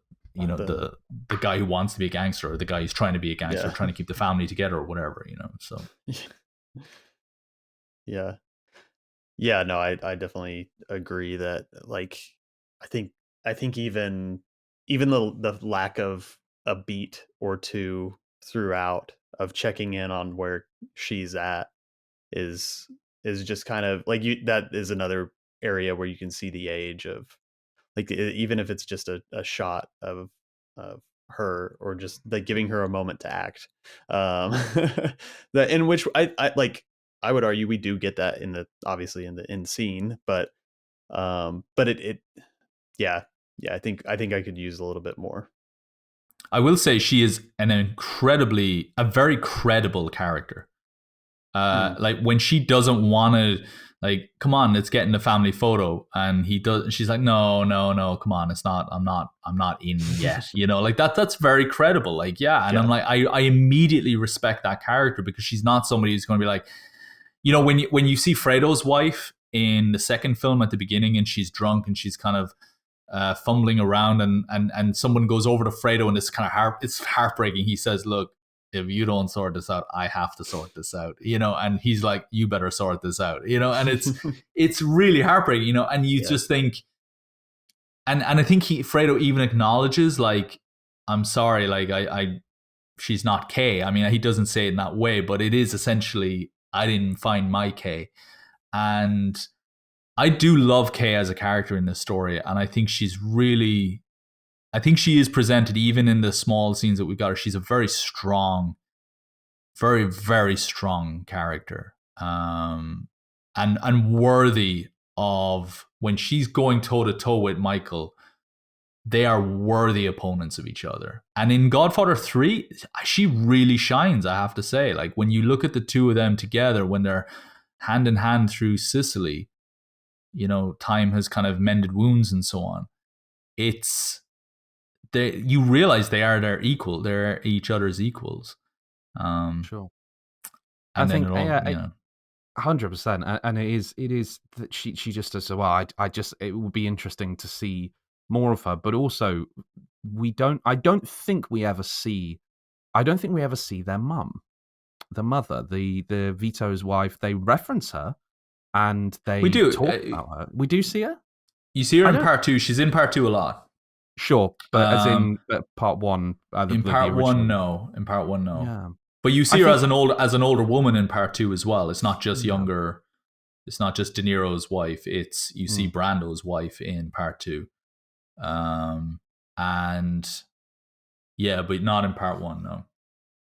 Speaker 2: guy who wants to be a gangster, or the guy who's trying to be a gangster, trying to keep the family together, or whatever, so.
Speaker 3: No, I definitely agree that, like, I think even the lack of a beat or two throughout of checking in on where she's at is just kind of like, that is another area where you can see the age of, like, even if it's just a shot of her, or just like giving her a moment to act, in which I like, I would argue we do get that obviously in the end scene, but I think I could use a little bit more.
Speaker 2: I will say she is a very credible character. Like, when she doesn't want to, like, come on, let's get in the family photo, and she's like, no, come on, it's not, I'm not in yet, like that's very credible. Like, and I'm like, I immediately respect that character, because she's not somebody who's going to be like, when you see Fredo's wife in the second film at the beginning, and she's drunk and she's kind of fumbling around, and someone goes over to Fredo, and it's kind of it's heartbreaking. He says, look, if you don't sort this out, I have to sort this out, and he's like, you better sort this out, and it's really heartbreaking, and you just think, and I think Fredo even acknowledges, like, I'm sorry, like, I she's not Kay. I mean, he doesn't say it in that way, but it is essentially, I didn't find my Kay. And I do love Kay as a character in this story, and I think she is presented, even in the small scenes that we got her, she's a very strong, very, very strong character. And worthy of, when she's going toe to toe with Michael, they are worthy opponents of each other. And in Godfather 3, she really shines, I have to say. Like, when you look at the two of them together, when they're hand in hand through Sicily, time has kind of mended wounds and so on. You realize they are their equal. They're each other's equals.
Speaker 1: Sure.
Speaker 2: And
Speaker 1: I
Speaker 2: then
Speaker 1: think, 100%. And it is that she just does so well. It would be interesting to see more of her, but also I don't think we ever see their mum, the mother, the Vito's wife. They reference her and they talk about her. We do see her.
Speaker 2: You see her in part 2. She's in part 2 a lot.
Speaker 1: Sure, but as in part 1.
Speaker 2: In part 1, no.
Speaker 1: Yeah.
Speaker 2: But you see her as an older woman in part 2 as well. It's not just younger. It's not just De Niro's wife. You see Brando's wife in part 2. And yeah, but not in part 1, no.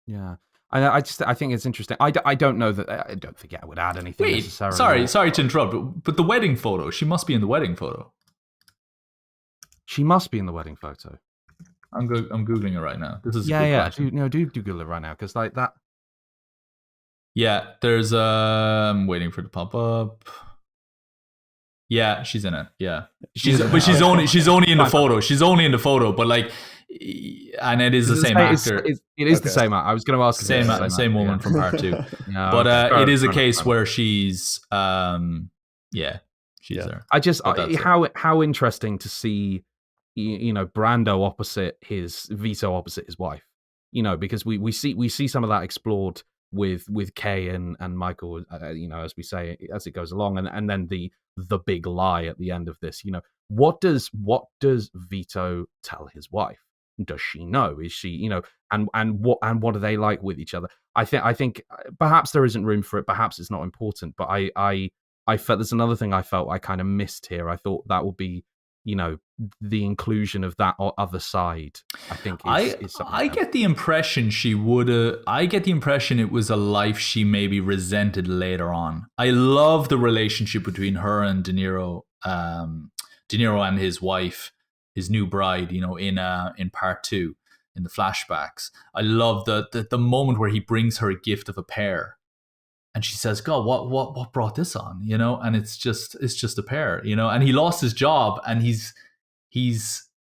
Speaker 1: Yeah. I think it's interesting. I don't know that. I don't think I would add anything necessarily.
Speaker 2: Sorry to interrupt, but the wedding photo, she must be in the wedding photo.
Speaker 1: She must be in the wedding photo.
Speaker 2: I'm googling it right now. This is
Speaker 1: do Google it right now, because like that.
Speaker 2: Yeah, there's I'm waiting for it to pop up. Yeah, she's in it. Yeah, she's only in the photo. She's only in the photo, but like, and it is the same actor.
Speaker 1: It is the same. I was going to ask
Speaker 2: same woman from part 2.
Speaker 1: No,
Speaker 2: but it is a case where she's she's there.
Speaker 1: How interesting to see, Brando opposite Vito opposite his wife, because we see some of that explored with Kay and Michael, as we say, as it goes along, and then the big lie at the end of this. What does Vito tell his wife? Does she know? Is she, and what are they like with each other? I think perhaps there isn't room for it. Perhaps it's not important. But I felt there's another thing I felt I kind of missed here. I thought that would be, the inclusion of that other side. I think is something
Speaker 2: I get the impression she would. I get the impression it was a life she maybe resented later on. I love the relationship between her and De Niro. De Niro and his wife, his new bride, in part 2, in the flashbacks. I love the moment where he brings her a gift of a pear, and she says, "God, what brought this on?" And it's just a pear, And he lost his job, and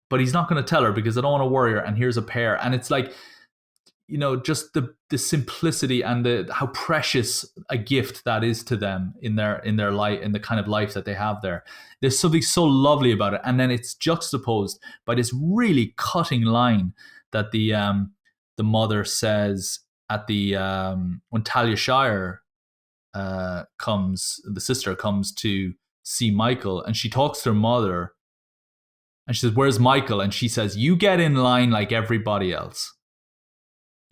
Speaker 2: but he's not going to tell her because I don't want to worry her. And here's a pear, and it's like, just the simplicity and how precious a gift that is to them in their life, in the kind of life that they have there. There's something so lovely about it, and then it's juxtaposed by this really cutting line that the mother says at the when Talia Shire the sister comes to see Michael, and she talks to her mother, and she says, "Where's Michael?" And she says, "You get in line like everybody else."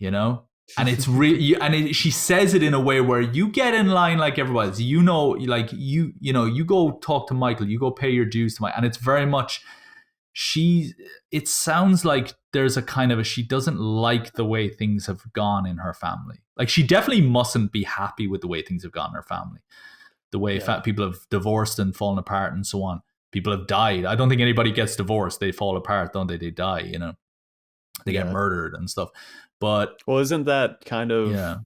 Speaker 2: And it's really, she says it in a way where you get in line like everybody else. You go talk to Michael, you go pay your dues to Michael. And it's very much, it sounds like there's a kind of she doesn't like the way things have gone in her family. Like, she definitely mustn't be happy with the way things have gone in her family. The way people have divorced and fallen apart and so on. People have died. I don't think anybody gets divorced. They fall apart, don't they? They die, They get murdered and stuff. But
Speaker 3: isn't that kind of,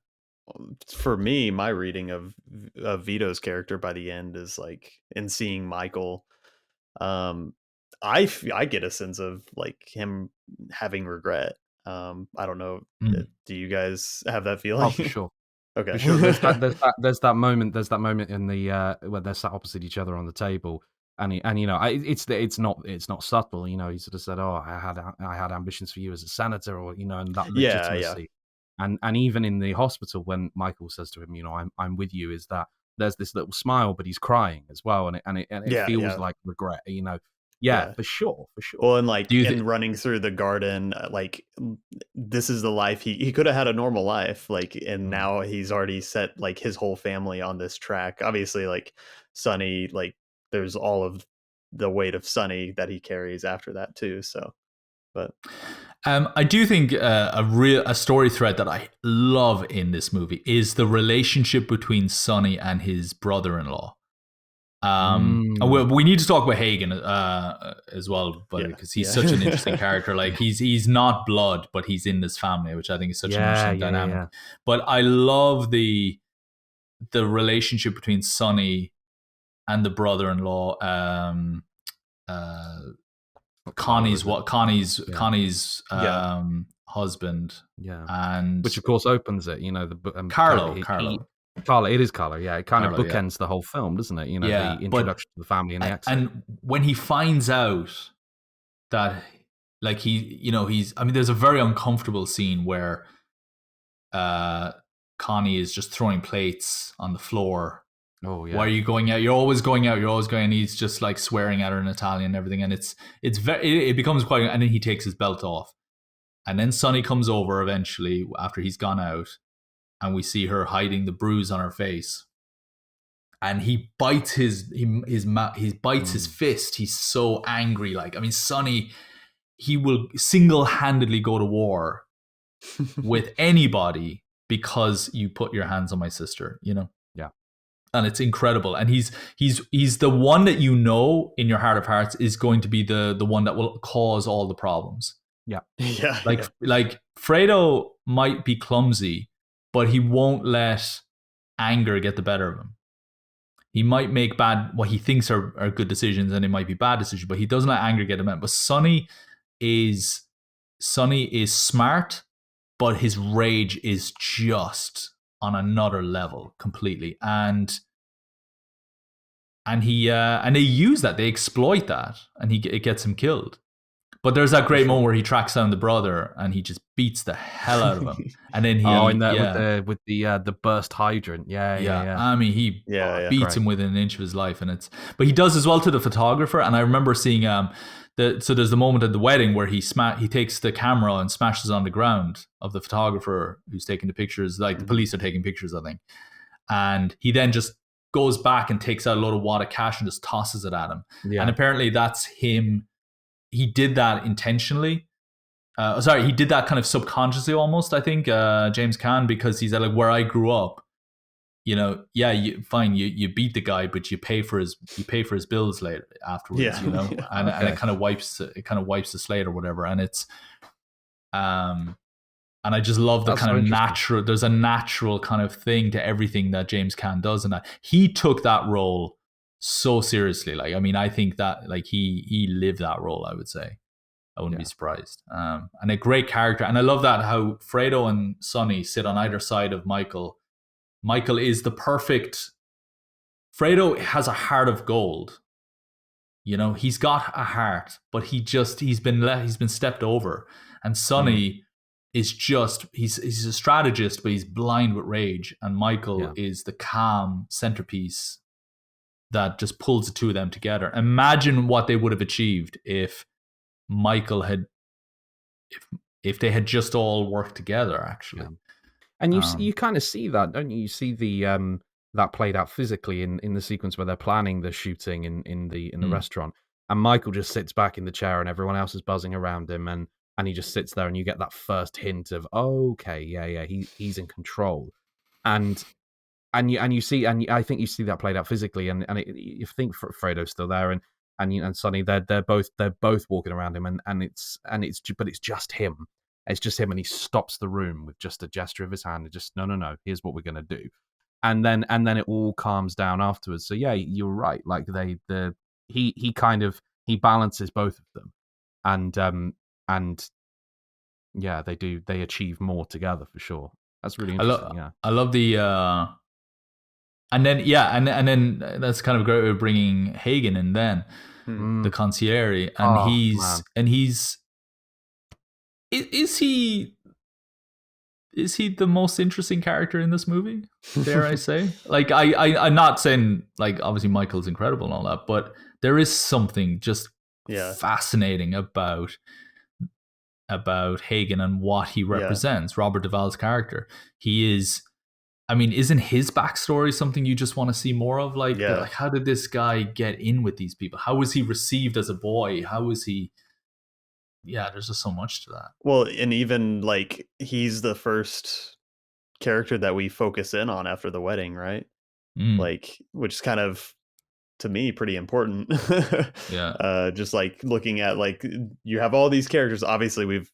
Speaker 3: for me, my reading of Vito's character by the end is like, in seeing Michael, I get a sense of like him having regret. I don't know. Do you guys have that feeling?
Speaker 1: Oh, for sure.
Speaker 3: Okay.
Speaker 1: For sure. There's that moment in the where they're sat opposite each other on the table. And it's not subtle, He sort of said, "Oh, I had ambitions for you as a senator," or and that legitimacy. And even in the hospital, when Michael says to him, you know, I'm with you, is that there's this little smile, but he's crying as well, and it feels like regret, you know. Yeah, for sure.
Speaker 3: Well, and like running through the garden, like this is the life he could have had a normal life, like, and now he's already set like his whole family on this track. Obviously, like Sonny, like there's all of the weight of Sonny that he carries after that too. So, but
Speaker 2: I do think a story thread that I love in this movie is the relationship between Sonny and his brother-in-law. We need to talk about Hagen as well, but because he's such an interesting character. Like he's not blood, but he's in this family, which I think is such an interesting dynamic. Yeah. But I love the relationship between Sonny and the brother-in-law. Connie's husband, and
Speaker 1: which of course opens it. You know, the
Speaker 2: Carlo.
Speaker 1: It is Carlo. Yeah, it kind of bookends the whole film, doesn't it? You know, the introduction to the family and the exit.
Speaker 2: And when he finds out that, like, there's a very uncomfortable scene where Connie is just throwing plates on the floor.
Speaker 1: Oh yeah.
Speaker 2: Why are you going out? You're always going out. You're always going. And he's just like swearing at her in Italian and everything. And it becomes quite. And then he takes his belt off, and then Sonny comes over eventually after he's gone out, and we see her hiding the bruise on her face. And he bites his fist. He's so angry. Like, I mean, Sonny, he will single-handedly go to war with anybody because you put your hands on my sister. You know.
Speaker 1: Yeah.
Speaker 2: And it's incredible. And he's the one that, you know, in your heart of hearts is going to be the one that will cause all the problems.
Speaker 1: Yeah.
Speaker 3: Yeah.
Speaker 2: Like Fredo might be clumsy, but he won't let anger get the better of him. He might make what he thinks are good decisions, and it might be bad decisions, but he doesn't let anger get him out. But Sonny is smart, but his rage is just on another level completely, and they use that, they exploit that, and it gets him killed. But there's that great moment where he tracks down the brother and he just beats the hell out of him, and then
Speaker 1: with the burst hydrant,
Speaker 2: I mean, he beats him within an inch of his life, but he does as well to the photographer. And I remember seeing so there's the moment at the wedding where he takes the camera and smashes on the ground of the photographer who's taking the pictures. Like the police are taking pictures, I think. And he then just goes back and takes out a load of wad of cash and just tosses it at him. Yeah. And apparently that's him. He did that intentionally. He did that kind of subconsciously almost, I think, James Caan, because he's like, where I grew up, you know, you beat the guy, but you pay for his bills later afterwards, you know, and it kind of wipes the slate or whatever. And it's, and I just love the kind of natural. There's a natural kind of thing to everything that James Caan does, and that he took that role so seriously. Like, I mean, I think that like he lived that role, I would say. I wouldn't be surprised. And a great character. And I love that how Fredo and Sonny sit on either side of Michael. Michael is the perfect. Fredo has a heart of gold. You know, he's got a heart, but he's been stepped over. And Sonny is just he's a strategist, but he's blind with rage. And Michael is the calm centerpiece that just pulls the two of them together. Imagine what they would have achieved if Michael if they had just all worked together, actually.
Speaker 1: And you kind of see that, don't you? You see the that played out physically in the sequence where they're planning the shooting in the restaurant, and Michael just sits back in the chair and everyone else is buzzing around him, and he just sits there, and you get that first hint of, he's in control, and you see, and I think you see that played out physically, and you think Fredo's still there, and Sonny, they're both walking around him, but it's just him. It's just him, and he stops the room with just a gesture of his hand, and just no, here's what we're gonna do, and then it all calms down afterwards. So yeah, you're right. Like he balances both of them, and they achieve more together for sure. That's really interesting.
Speaker 2: I love the. And then that's kind of great. We're bringing Hagen in then, the concierge, and is he is he the most interesting character in this movie? Dare I say? Like, I'm not saying, like, obviously Michael's incredible and all that, but there is something just fascinating about Hagen and what he represents. Robert Duvall's character. He is. I mean, isn't his backstory something you just want to see more of? Like, how did this guy get in with these people? How was he received as a boy? How was he? Yeah, there's just so much to that.
Speaker 3: Well, and even like he's the first character that we focus in on after the wedding, right? Like, which is kind of, to me, pretty important. Just like looking at, like, you have all these characters. Obviously, we've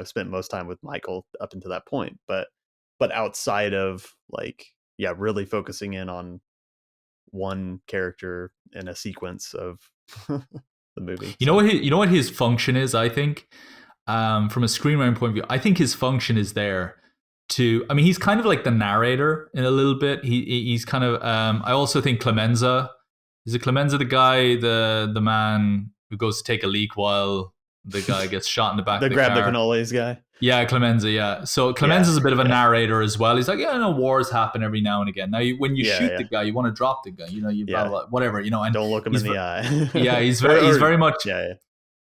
Speaker 3: spent most time with Michael up until that point, but outside of, like, really focusing in on one character in a sequence of the movie.
Speaker 2: You know what his function is, I think, from a screenwriting point of view. I think his function is there to, I mean, he's kind of like the narrator in a little bit. He's kind of, I also think Clemenza, is it Clemenza, the guy, the man who goes to take a leak while the guy gets shot in the back of the car?
Speaker 3: The cannolis guy.
Speaker 2: Yeah, Clemenza, yeah. So Clemenza's a bit of a narrator as well. He's like, wars happen every now and again. Now, when you shoot the guy, you want to drop the guy, you blah, blah, whatever, and
Speaker 3: don't look him in the eye.
Speaker 2: He's very much,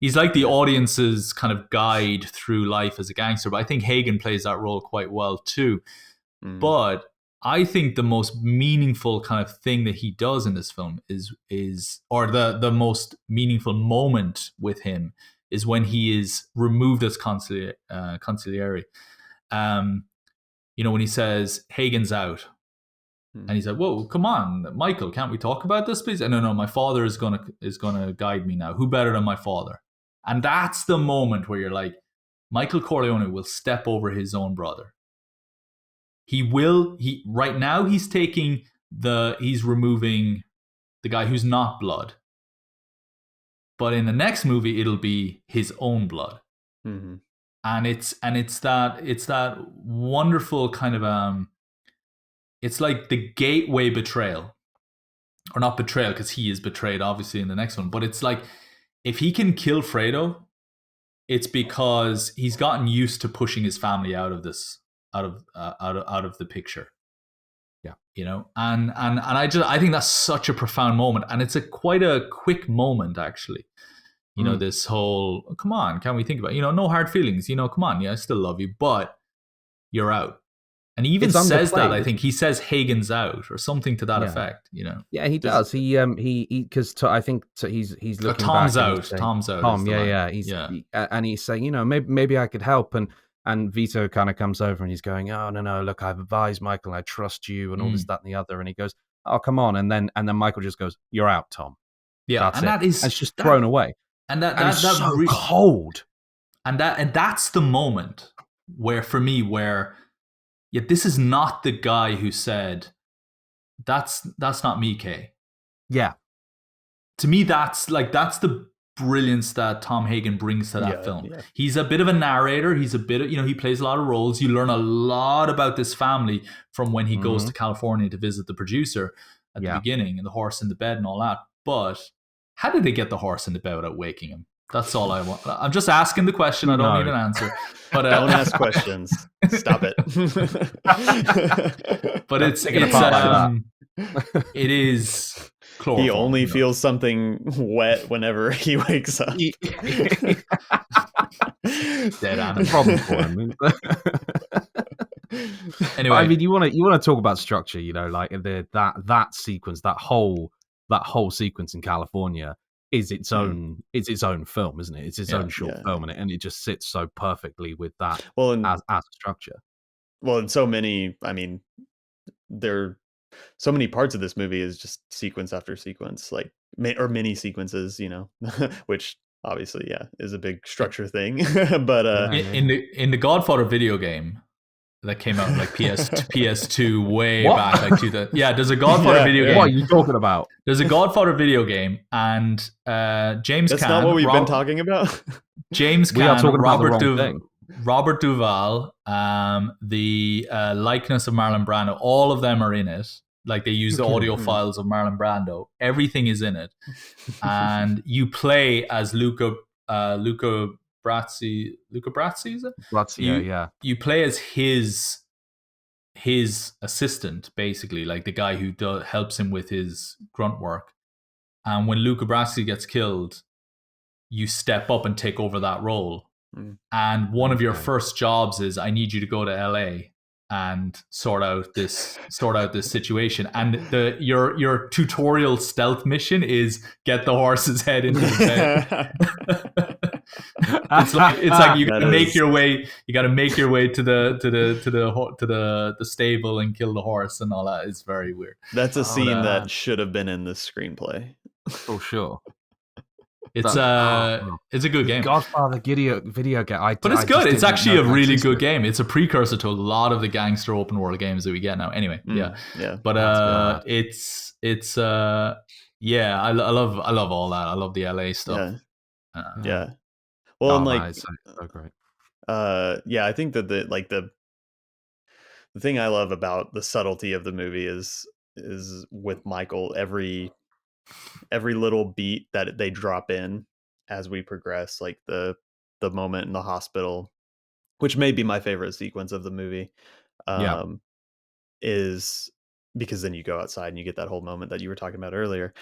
Speaker 2: he's like the audience's kind of guide through life as a gangster. But I think Hagen plays that role quite well too. But I think the most meaningful kind of thing that he does in this film is or the most meaningful moment with him is when he is removed as consigliere. When he says, Hagen's out. And he's like, whoa, come on, Michael, can't we talk about this, please? And no, my father is gonna guide me now. Who better than my father? And that's the moment where you're like, Michael Corleone will step over his own brother. Right now he's removing the guy who's not blood. But in the next movie, it'll be his own blood. And it's that wonderful kind of, it's like the gateway betrayal. Or not betrayal, because he is betrayed, obviously, in the next one. But it's like, if he can kill Fredo, it's because he's gotten used to pushing his family out of this, out of the picture. And I think that's such a profound moment, and it's quite a quick moment, actually. This whole, come on, can we think about, no hard feelings, come on, I still love you, but you're out. And he even says that, I think he says Hagen's out or something to that effect,
Speaker 1: Yeah, he does. Because I think he's looking
Speaker 2: Tom's
Speaker 1: back.
Speaker 2: out. Tom's out.
Speaker 1: Tom, and he's saying, maybe I could help, and Vito kind of comes over and he's going, oh, no, look, I've advised Michael, I trust you, and all this, that, and the other. And he goes, oh, come on. And then Michael just goes, you're out, Tom.
Speaker 2: Yeah,
Speaker 1: that's it's just thrown away.
Speaker 2: And that's
Speaker 1: so cold.
Speaker 2: And that's the moment where, for me, this is not the guy who said, that's not me, Kay.
Speaker 1: Yeah.
Speaker 2: To me, that's the brilliance that Tom Hagen brings to that film. Yeah. He's a bit of a narrator. He's a bit of, he plays a lot of roles. You learn a lot about this family from when he goes to California to visit the producer at the beginning, and the horse in the bed and all that. But how did they get the horse in the bed without waking him? That's all I want. I'm just asking the question. I don't need an answer. But
Speaker 3: don't ask questions. Stop it.
Speaker 2: But it is chloroform.
Speaker 3: He only feels something wet whenever he wakes up.
Speaker 1: Dead animal. Problem for him.
Speaker 2: Anyway,
Speaker 1: I mean, you want to talk about structure, like that sequence, that whole sequence in California is its own film, isn't it? It's its own short film, and it just sits so perfectly with that as a structure.
Speaker 3: Well, and so many, I mean, there so many parts of this movie is just sequence after sequence, like or mini sequences, which obviously is a big structure thing. But
Speaker 2: in the Godfather video game that came out like PS2 way back, like there's a Godfather video game.
Speaker 1: What are you talking about? There's
Speaker 2: a Godfather video game, and James
Speaker 3: That's
Speaker 2: Caan,
Speaker 3: not what we've been talking about.
Speaker 2: James Caan,
Speaker 1: we are talking about the wrong thing.
Speaker 2: Robert Duvall, the likeness of Marlon Brando, all of them are in it. Like, they use the audio files of Marlon Brando. Everything is in it, and you play as Luca Luca Brasi, is it?
Speaker 1: Yeah.
Speaker 2: You play as his assistant, basically, like the guy who helps him with his grunt work. And when Luca Brasi gets killed, you step up and take over that role.
Speaker 3: Mm.
Speaker 2: And one of your first jobs is, I need you to go to LA and sort out this situation. And your tutorial stealth mission is get the horse's head into the bed. it's like you gotta make your way. You gotta make your way to the stable and kill the horse and all that. It's very weird.
Speaker 3: That's a scene that should have been in the screenplay.
Speaker 1: For sure.
Speaker 2: It's a good game.
Speaker 1: Godfather video game.
Speaker 2: But it's good. It's actually a really good game. It's a precursor to a lot of the gangster open world games that we get now. Anyway, yeah. But I love all that. I love the LA stuff.
Speaker 3: Yeah. Well, and like,
Speaker 1: it's so great.
Speaker 3: I think that the thing I love about the subtlety of the movie is with Michael, every little beat that they drop in as we progress, like the moment in the hospital, which may be my favorite sequence of the movie, is because then you go outside and you get that whole moment that you were talking about earlier.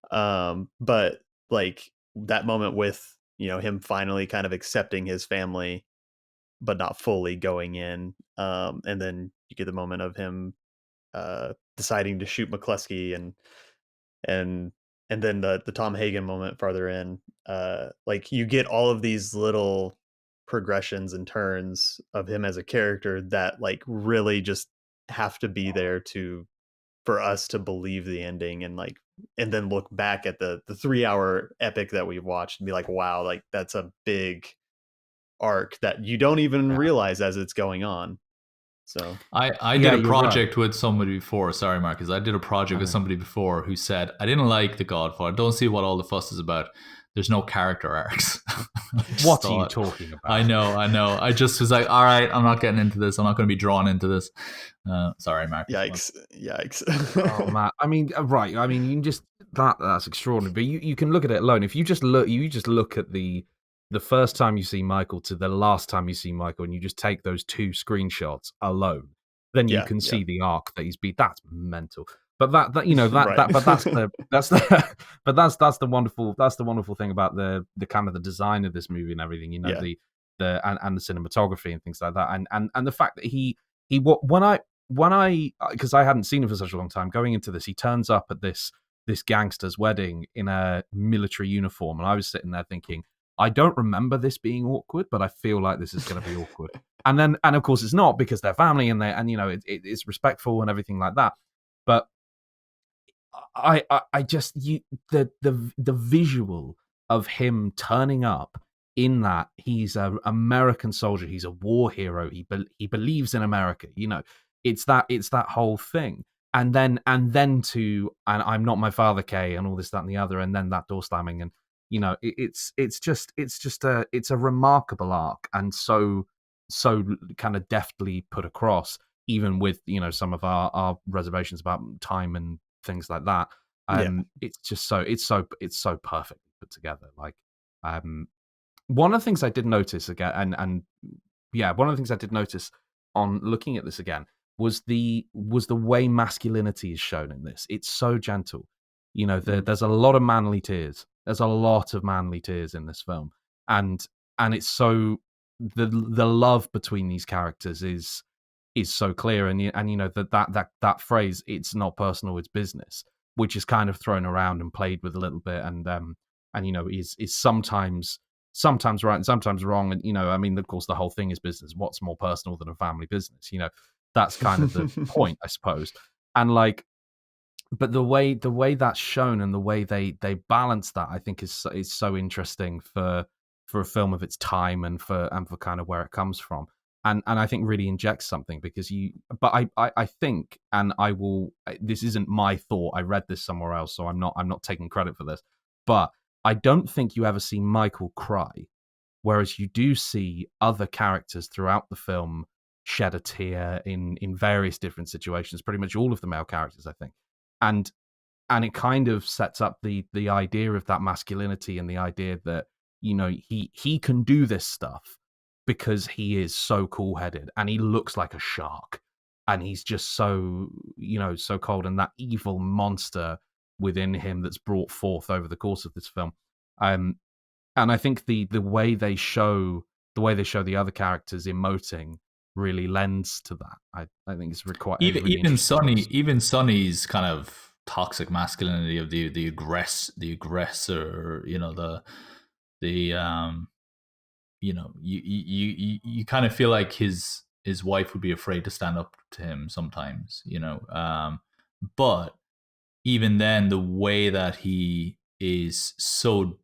Speaker 3: But like that moment with, him finally kind of accepting his family, but not fully going in. And then you get the moment of him deciding to shoot McCluskey and then the Tom Hagen moment farther in, like you get all of these little progressions and turns of him as a character that like really just have to be there for us to believe the ending, and then look back at the 3-hour epic that we've watched and be like, wow, like that's a big arc that you don't even realize as it's going on. So
Speaker 2: I did a project with somebody before. Sorry, Marcus. I did a project with somebody before who said, I didn't like The Godfather. Don't see what all the fuss is about. There's no character arcs.
Speaker 1: What are you talking about?
Speaker 2: I know. I just was like, all right, I'm not getting into this. I'm not going to be drawn into this. Sorry, Marcus.
Speaker 3: Yikes.
Speaker 1: Oh, man. I mean, right. I mean, you can just, that's extraordinary. But you can look at it alone. If you just look at the first time you see Michael to the last time you see Michael, and you just take those 2 screenshots alone, then you can see the arc that he's beat. That's mental. But that's the wonderful thing about the kind of the design of this movie and everything. The cinematography and things like that, and the fact that when I because I hadn't seen him for such a long time, going into this, he turns up at this gangster's wedding in a military uniform, and I was sitting there thinking, I don't remember this being awkward, but I feel like this is going to be awkward. And of course it's not, because they're family and it's respectful and everything like that. But I just the visual of him turning up in that he's an American soldier, he's a war hero, he believes in America. It's that whole thing. And then I'm not my father, Kay, and all this, that, and the other, and then that door slamming, and it's a remarkable arc, and so kind of deftly put across, even with some of our reservations about time and things like that. It's just it's so perfectly put together. Like, one of the things I did notice again, one of the things I did notice on looking at this again was the way masculinity is shown in this. It's so gentle. There's a lot of manly tears. There's a lot of manly tears in this film, and it's so the love between these characters is so clear, and that phrase, it's not personal, it's business, which is kind of thrown around and played with a little bit, and is sometimes right and sometimes wrong, and I mean, of course, the whole thing is business. What's more personal than a family business? That's kind of the point, I suppose. And like, but the way that's shown and the way they balance that, I think is so interesting for a film of its time and for kind of where it comes from, and I think really injects something, because I think, and I will, this isn't my thought, I read this somewhere else, so I'm not taking credit for this, but I don't think you ever see Michael cry, whereas you do see other characters throughout the film shed a tear in various different situations, pretty much all of the male characters, I think. And it kind of sets up the idea of that masculinity, and the idea that he can do this stuff because he is so cool-headed and he looks like a shark and he's just so so cold, and that evil monster within him that's brought forth over the course of this film. And I think the way they show the other characters emoting really lends to that. I think it's required.
Speaker 2: Even Sonny's kind of toxic masculinity of the aggressor, you kind of feel like his wife would be afraid to stand up to him sometimes, but even then, the way that he is so,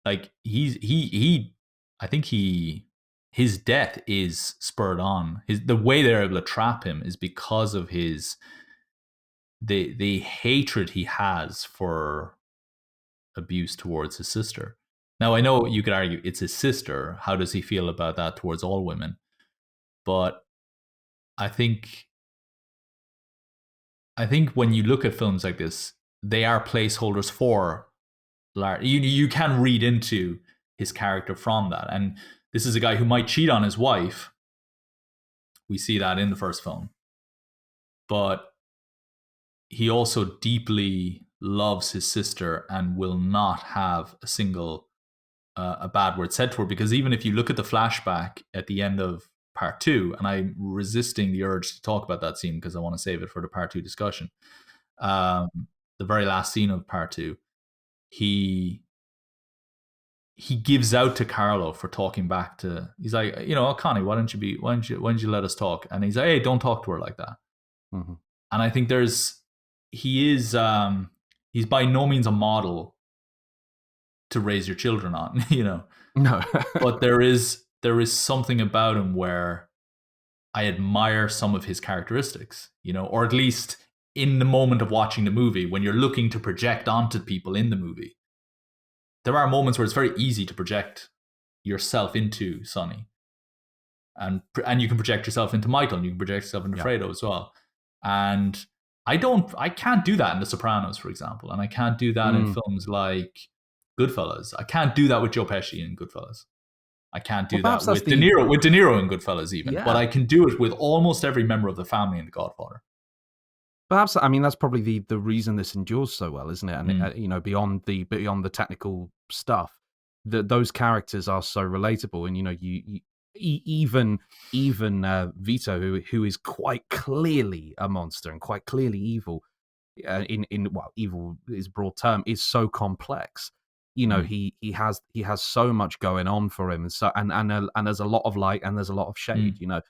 Speaker 2: like, I think his death is spurred on. The way they're able to trap him is because of the hatred he has for abuse towards his sister. Now, I know you could argue it's his sister. How does he feel about that towards all women? But I think when you look at films like this, they are placeholders for Larry. You can read into his character from that. And this is a guy who might cheat on his wife. We see that in the first film. But he also deeply loves his sister and will not have a single a bad word said to her. Because even if you look at the flashback at the end of part 2, and I'm resisting the urge to talk about that scene because I want to save it for the part 2 discussion. The very last scene of part 2, he gives out to Carlo for talking back to. He's like, Connie, why don't you let us talk? And he's like, hey, don't talk to her like that.
Speaker 1: Mm-hmm.
Speaker 2: And I think he's by no means a model to raise your children on,
Speaker 1: No.
Speaker 2: But there is something about him where I admire some of his characteristics, or at least in the moment of watching the movie, when you're looking to project onto people in the movie, there are moments where it's very easy to project yourself into Sonny. And you can project yourself into Michael, and you can project yourself into Fredo as well. And I can't do that in The Sopranos, for example. And I can't do that in films like Goodfellas. I can't do that with Joe Pesci in Goodfellas. I can't do that with De Niro in Goodfellas even. But I can do it with almost every member of the family in The Godfather.
Speaker 1: Perhaps, I mean, that's probably the reason this endures so well, isn't it? And beyond the technical stuff, those characters are so relatable. And you even Vito, who is quite clearly a monster and quite clearly evil, evil is a broad term, is so complex. He has so much going on for him, and so and there's a lot of light and there's a lot of shade.
Speaker 2: But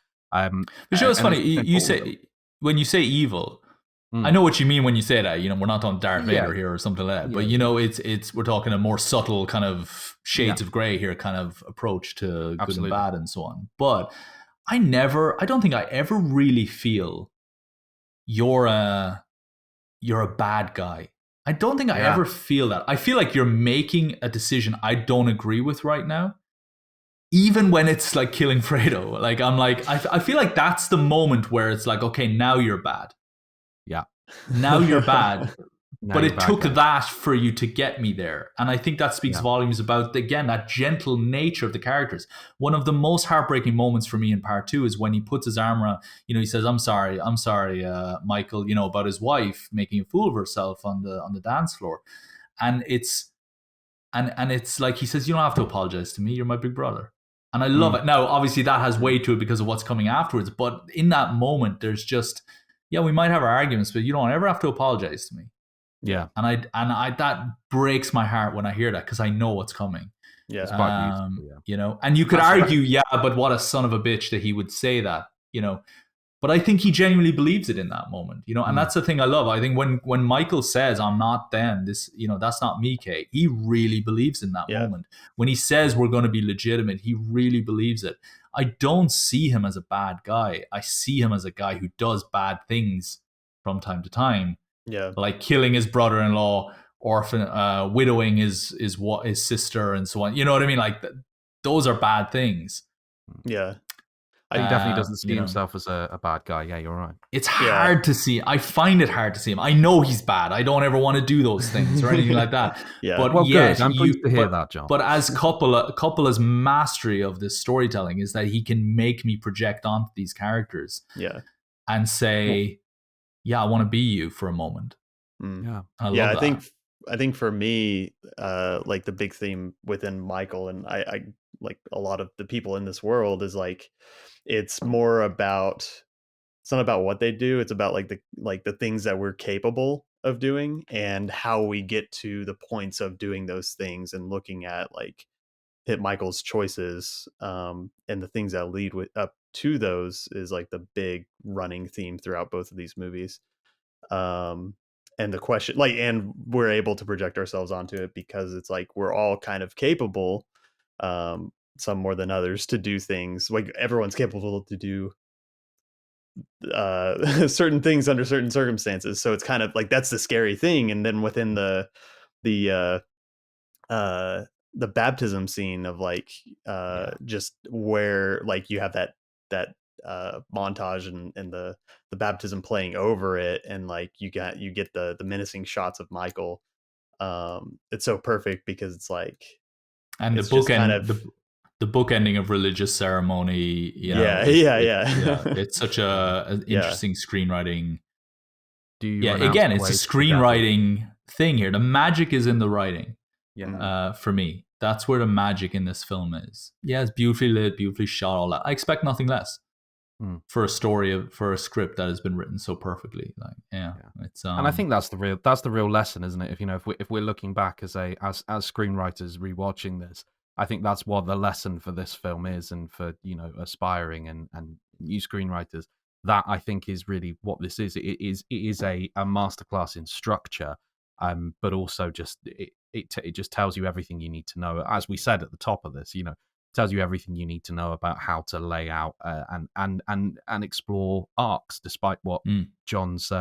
Speaker 2: it's funny. You say, when you say evil, I know what you mean when you say that. We're not on Darth Vader here or something like that. But it's we're talking a more subtle kind of shades of gray here kind of approach to good and bad and so on. But I don't think I ever really feel you're a bad guy. I don't think I ever feel that. I feel like you're making a decision I don't agree with right now. Even when it's like killing Fredo. Like, I'm like, I feel like that's the moment where it's like, okay, now you're bad.
Speaker 1: Yeah.
Speaker 2: Now you're bad. But it took that for you to get me there. And I think that speaks volumes about, again, that gentle nature of the characters. One of the most heartbreaking moments for me in part 2 is when he puts his arm around, he says, I'm sorry, Michael, about his wife making a fool of herself on the dance floor. And it's like, he says, you don't have to apologize to me. You're my big brother. And I love it. Now, obviously that has weight to it because of what's coming afterwards. But in that moment, there's just, we might have our arguments, but you don't ever have to apologize to me.
Speaker 1: Yeah,
Speaker 2: and I that breaks my heart when I hear that because I know what's coming.
Speaker 3: Yeah,
Speaker 2: and you could argue, but what a son of a bitch that he would say that, But I think he genuinely believes it in that moment, and that's the thing I love. I think when Michael says, "I'm not them," this, that's not me, Kate. He really believes in that moment. When he says we're going to be legitimate, he really believes it. I don't see him as a bad guy. I see him as a guy who does bad things from time to time.
Speaker 3: Yeah,
Speaker 2: like killing his brother-in-law, widowing his sister, and so on. You know what I mean? Like those are bad things.
Speaker 3: Yeah,
Speaker 1: He definitely doesn't see
Speaker 2: you know,
Speaker 1: himself as a bad guy. Yeah, you're right.
Speaker 2: it's hard to see. I find it hard to see him. I know he's bad. I don't ever want to do those things or anything like that.
Speaker 3: Yeah.
Speaker 2: But
Speaker 1: Well,
Speaker 2: yet,
Speaker 1: good. I'm pleased to hear that, John.
Speaker 2: But as Coppola's mastery of this storytelling is that he can make me project onto these characters.
Speaker 3: Yeah.
Speaker 2: And say, I want to be you for a moment.
Speaker 3: Yeah.
Speaker 2: I love that.
Speaker 3: I think for me, like the big theme within Michael and I like a lot of the people in this world is like, it's not about what they do. It's about like the things that we're capable of doing and how we get to the points of doing those things and looking at like hit Michael's choices and the things that lead up to those is like the big running theme throughout both of these movies. And the question and we're able to project ourselves onto it because it's like we're all kind of capable, some more than others, to do things. Like everyone's capable to do certain things under certain circumstances. So it's kind of like that's the scary thing. And then within the baptism scene of like just where like you have that montage and the baptism playing over it, and like you get the menacing shots of Michael. It's so perfect because it's like,
Speaker 2: and the book the book ending of religious ceremony.
Speaker 3: It's
Speaker 2: such an interesting screenwriting.
Speaker 1: Again,
Speaker 2: it's a screenwriting thing here. The magic is in the writing. For me, that's where the magic in this film is. It's beautifully lit, beautifully shot, all that. I expect nothing less for a script that has been written so perfectly. It's
Speaker 1: and I think that's the real lesson, isn't it? If we're looking back as screenwriters rewatching this, I think that's what the lesson for this film is, and for aspiring and new screenwriters. That I think is really what this is. It is a masterclass in structure, but also just it just tells you everything you need to know. As we said at the top of this, tells you everything you need to know about how to lay out and explore arcs. Despite what John's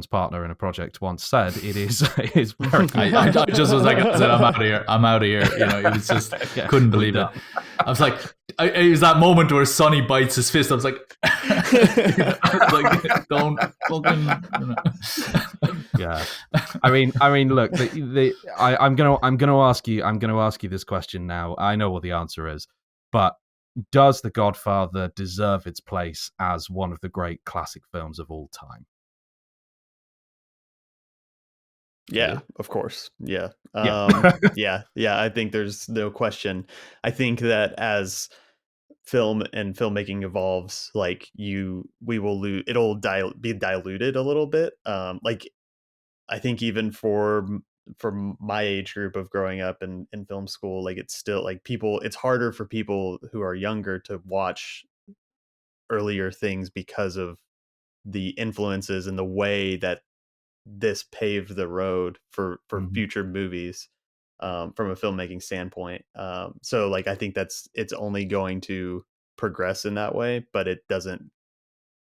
Speaker 1: partner in a project once said, it is very.
Speaker 2: I just was like, I said, I'm out of here. It was just couldn't believe it. I was like, it was that moment where Sonny bites his fist. I was like, don't fucking.
Speaker 1: Yeah, I mean, look, I'm gonna ask you this question now. I know what the answer is, but does The Godfather deserve its place as one of the great classic films of all time?
Speaker 3: Yeah, of course. Yeah. I think there's no question. I think that as film and filmmaking evolves, like we will lose, be diluted a little bit. Like I think even for my age group of growing up in film school, like it's still like it's harder for people who are younger to watch earlier things because of the influences and the way that this paved the road for future movies from a filmmaking standpoint. So like I think it's only going to progress in that way, but it doesn't.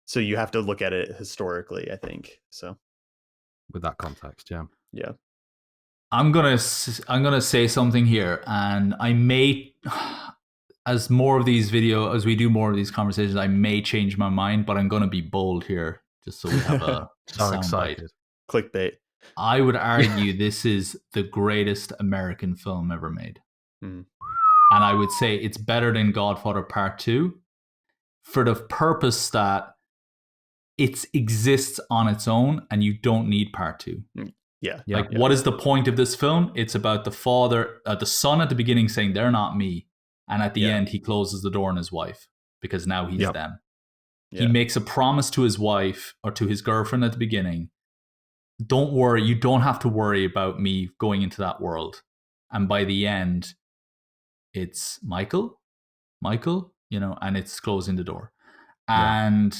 Speaker 3: So you have to look at it historically, I think. So
Speaker 1: with that context,
Speaker 3: yeah.
Speaker 2: I'm gonna say something here, and I may, as we do more of these conversations, I may change my mind, but I'm gonna be bold here, just so we have a
Speaker 1: so excited.
Speaker 2: Bite.
Speaker 3: Clickbait.
Speaker 2: I would argue this is the greatest American film ever made. And I would say it's better than Godfather Part 2 for the purpose that it exists on its own and you don't need Part 2. What is the point of this film? It's about the son at the beginning saying, they're not me. And at the end, he closes the door on his wife because now he's them. He makes a promise to his wife or to his girlfriend at the beginning. Don't worry, you don't have to worry about me going into that world. And by the end, it's Michael, and it's closing the door. And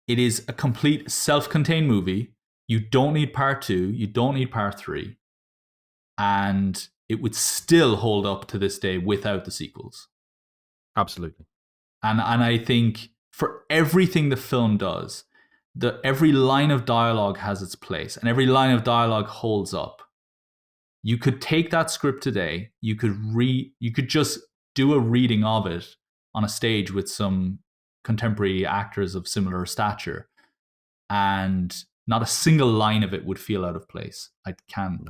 Speaker 2: it is a complete self-contained movie. You don't need Part 2, you don't need Part 3. And it would still hold up to this day without the sequels.
Speaker 1: Absolutely.
Speaker 2: And I think for everything the film does, every line of dialogue has its place, and every line of dialogue holds up. You could take that script today, you could just do a reading of it on a stage with some contemporary actors of similar stature, and not a single line of it would feel out of place. I can't,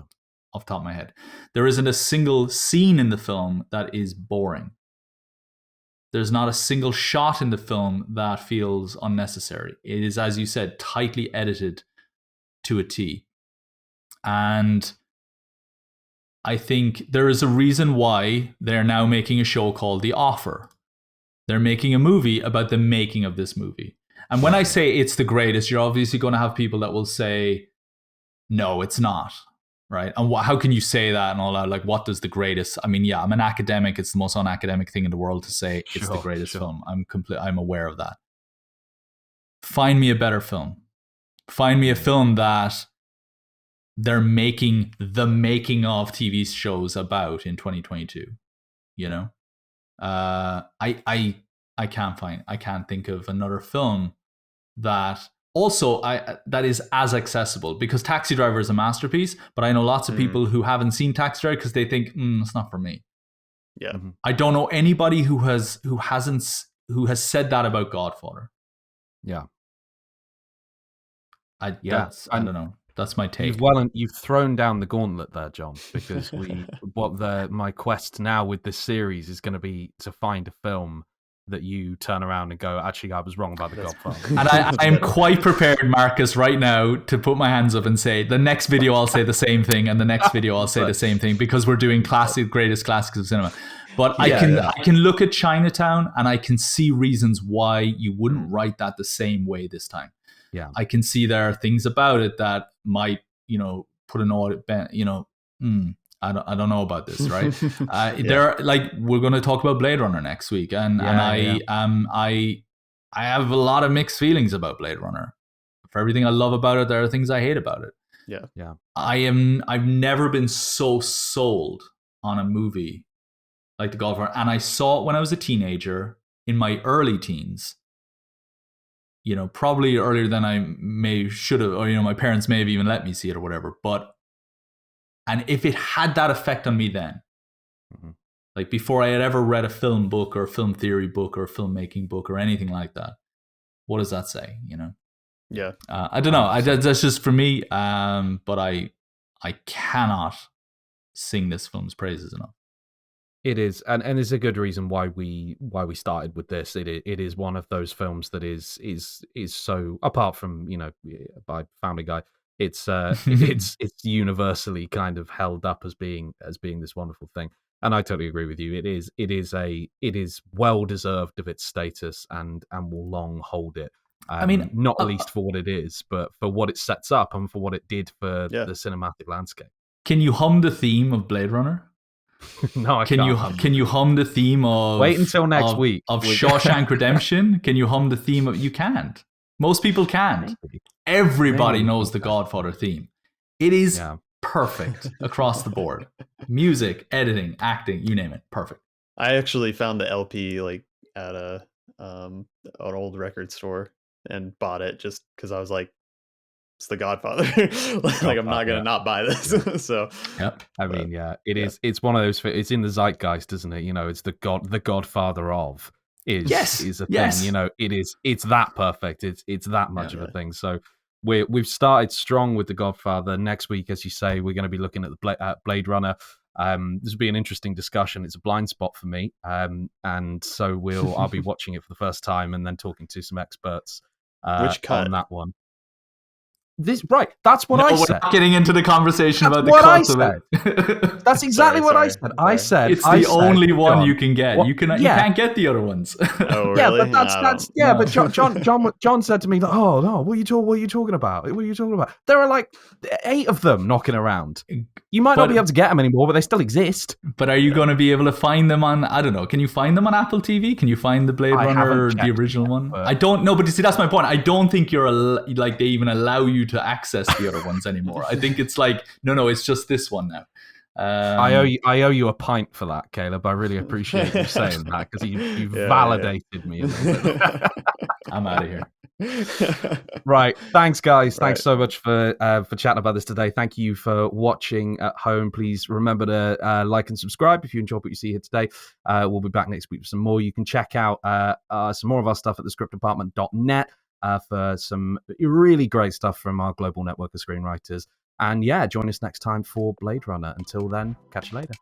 Speaker 2: off the top of my head. There isn't a single scene in the film that is boring. There's not a single shot in the film that feels unnecessary. It is, as you said, tightly edited to a T. And I think there is a reason why they're now making a show called The Offer. They're making a movie about the making of this movie. And when I say it's the greatest, you're obviously going to have people that will say, no, it's not. Right? And how can you say that and all that? Like, what does the greatest? I mean, yeah, I'm an academic. It's the most unacademic thing in the world to say it's the greatest film. I'm aware of that. Find me a better film. Find me a film that they're making the making of TV shows about in 2022. You know, I can't think of another film that. Also, that is as accessible, because Taxi Driver is a masterpiece, but I know lots of people who haven't seen Taxi Driver because they think it's not for me.
Speaker 3: Yeah,
Speaker 2: I don't know anybody who has said that about Godfather.
Speaker 1: Yeah,
Speaker 2: I don't know. That's my take.
Speaker 1: You've thrown down the gauntlet there, John, because my quest now with this series is going to be to find a film that you turn around and go, actually, I was wrong about The Godfather.
Speaker 2: And I'm quite prepared, Marcus, right now to put my hands up and say, the next video I'll say the same thing, and the next video I'll say the same thing, because we're doing greatest classics of cinema. But I can look at Chinatown and I can see reasons why you wouldn't write that the same way this time.
Speaker 1: Yeah,
Speaker 2: I can see there are things about it that might, put an audit, I don't know about this, right? There, like, we're going to talk about Blade Runner next week, and I have a lot of mixed feelings about Blade Runner. For everything I love about it, there are things I hate about it.
Speaker 3: Yeah.
Speaker 2: I've never been so sold on a movie like The Godfather, and I saw it when I was a teenager in my early teens. Probably earlier than I should have, or my parents may have even let me see it or whatever, but. And if it had that effect on me then, like before I had ever read a film book or a film theory book or a filmmaking book or anything like that, what does that say?
Speaker 3: Yeah.
Speaker 2: I don't know. That's just for me. But I cannot sing this film's praises enough.
Speaker 1: It is, and it's a good reason why we started with this. It is one of those films that is so, apart from by Family Guy. It's universally kind of held up as being this wonderful thing, and I totally agree with you. It is well deserved of its status and will long hold it. I mean, not least for what it is, but for what it sets up and for what it did for the cinematic landscape.
Speaker 2: Can you hum the theme of Blade Runner?
Speaker 1: No, I can't.
Speaker 2: Can you hum the theme of?
Speaker 1: Wait until next week
Speaker 2: of Shawshank Redemption. Can you hum the theme of? You can't. Most people can't. Everybody knows the Godfather theme. It is perfect across the board. Music, editing, acting, you name it. Perfect.
Speaker 3: I actually found the LP like at an old record store and bought it just because I was like, it's the Godfather. Like, I'm not gonna not buy this. So
Speaker 1: I mean, it is. It's one of those. It's in the zeitgeist, isn't it? It's the Godfather of. Is a thing, it's that perfect. It's that much of a thing. So we've started strong with The Godfather. Next week, as you say, we're going to be looking at the Blade Runner. This will be an interesting discussion. It's a blind spot for me, and so I'll be watching it for the first time and then talking to some experts
Speaker 3: Which cut?
Speaker 1: On that one. That's what I said.
Speaker 2: We're not getting into the conversation about the
Speaker 1: cuts
Speaker 2: of it.
Speaker 1: That's exactly what I said. I said
Speaker 2: it's the only one you can get. You can't get the other ones.
Speaker 3: Oh, really?
Speaker 1: Yeah, but but John said to me that, oh no, what are you talking about? What are you talking about? There are like 8 of them knocking around. You might not be able to get them anymore, but they still exist.
Speaker 2: But are you going to be able to find them on? I don't know. Can you find them on Apple TV? Can you find the Blade Runner, the original one? I don't know, but you see, that's my point. I don't think they even allow you to access the other ones anymore. I think it's like no, it's just this one now.
Speaker 1: I owe you a pint for that, Caleb. I really appreciate you saying that, because you validated me.
Speaker 2: I'm out of here.
Speaker 1: Right. Thanks, guys. Thanks
Speaker 3: Right.
Speaker 1: so much for chatting about this today. Thank you for watching at home. Please remember to like and subscribe if you enjoyed what you see here today. We'll be back next week with some more. You can check out some more of our stuff at thescriptdepartment.net for some really great stuff from our global network of screenwriters. And yeah, join us next time for Blade Runner. Until then, catch you later.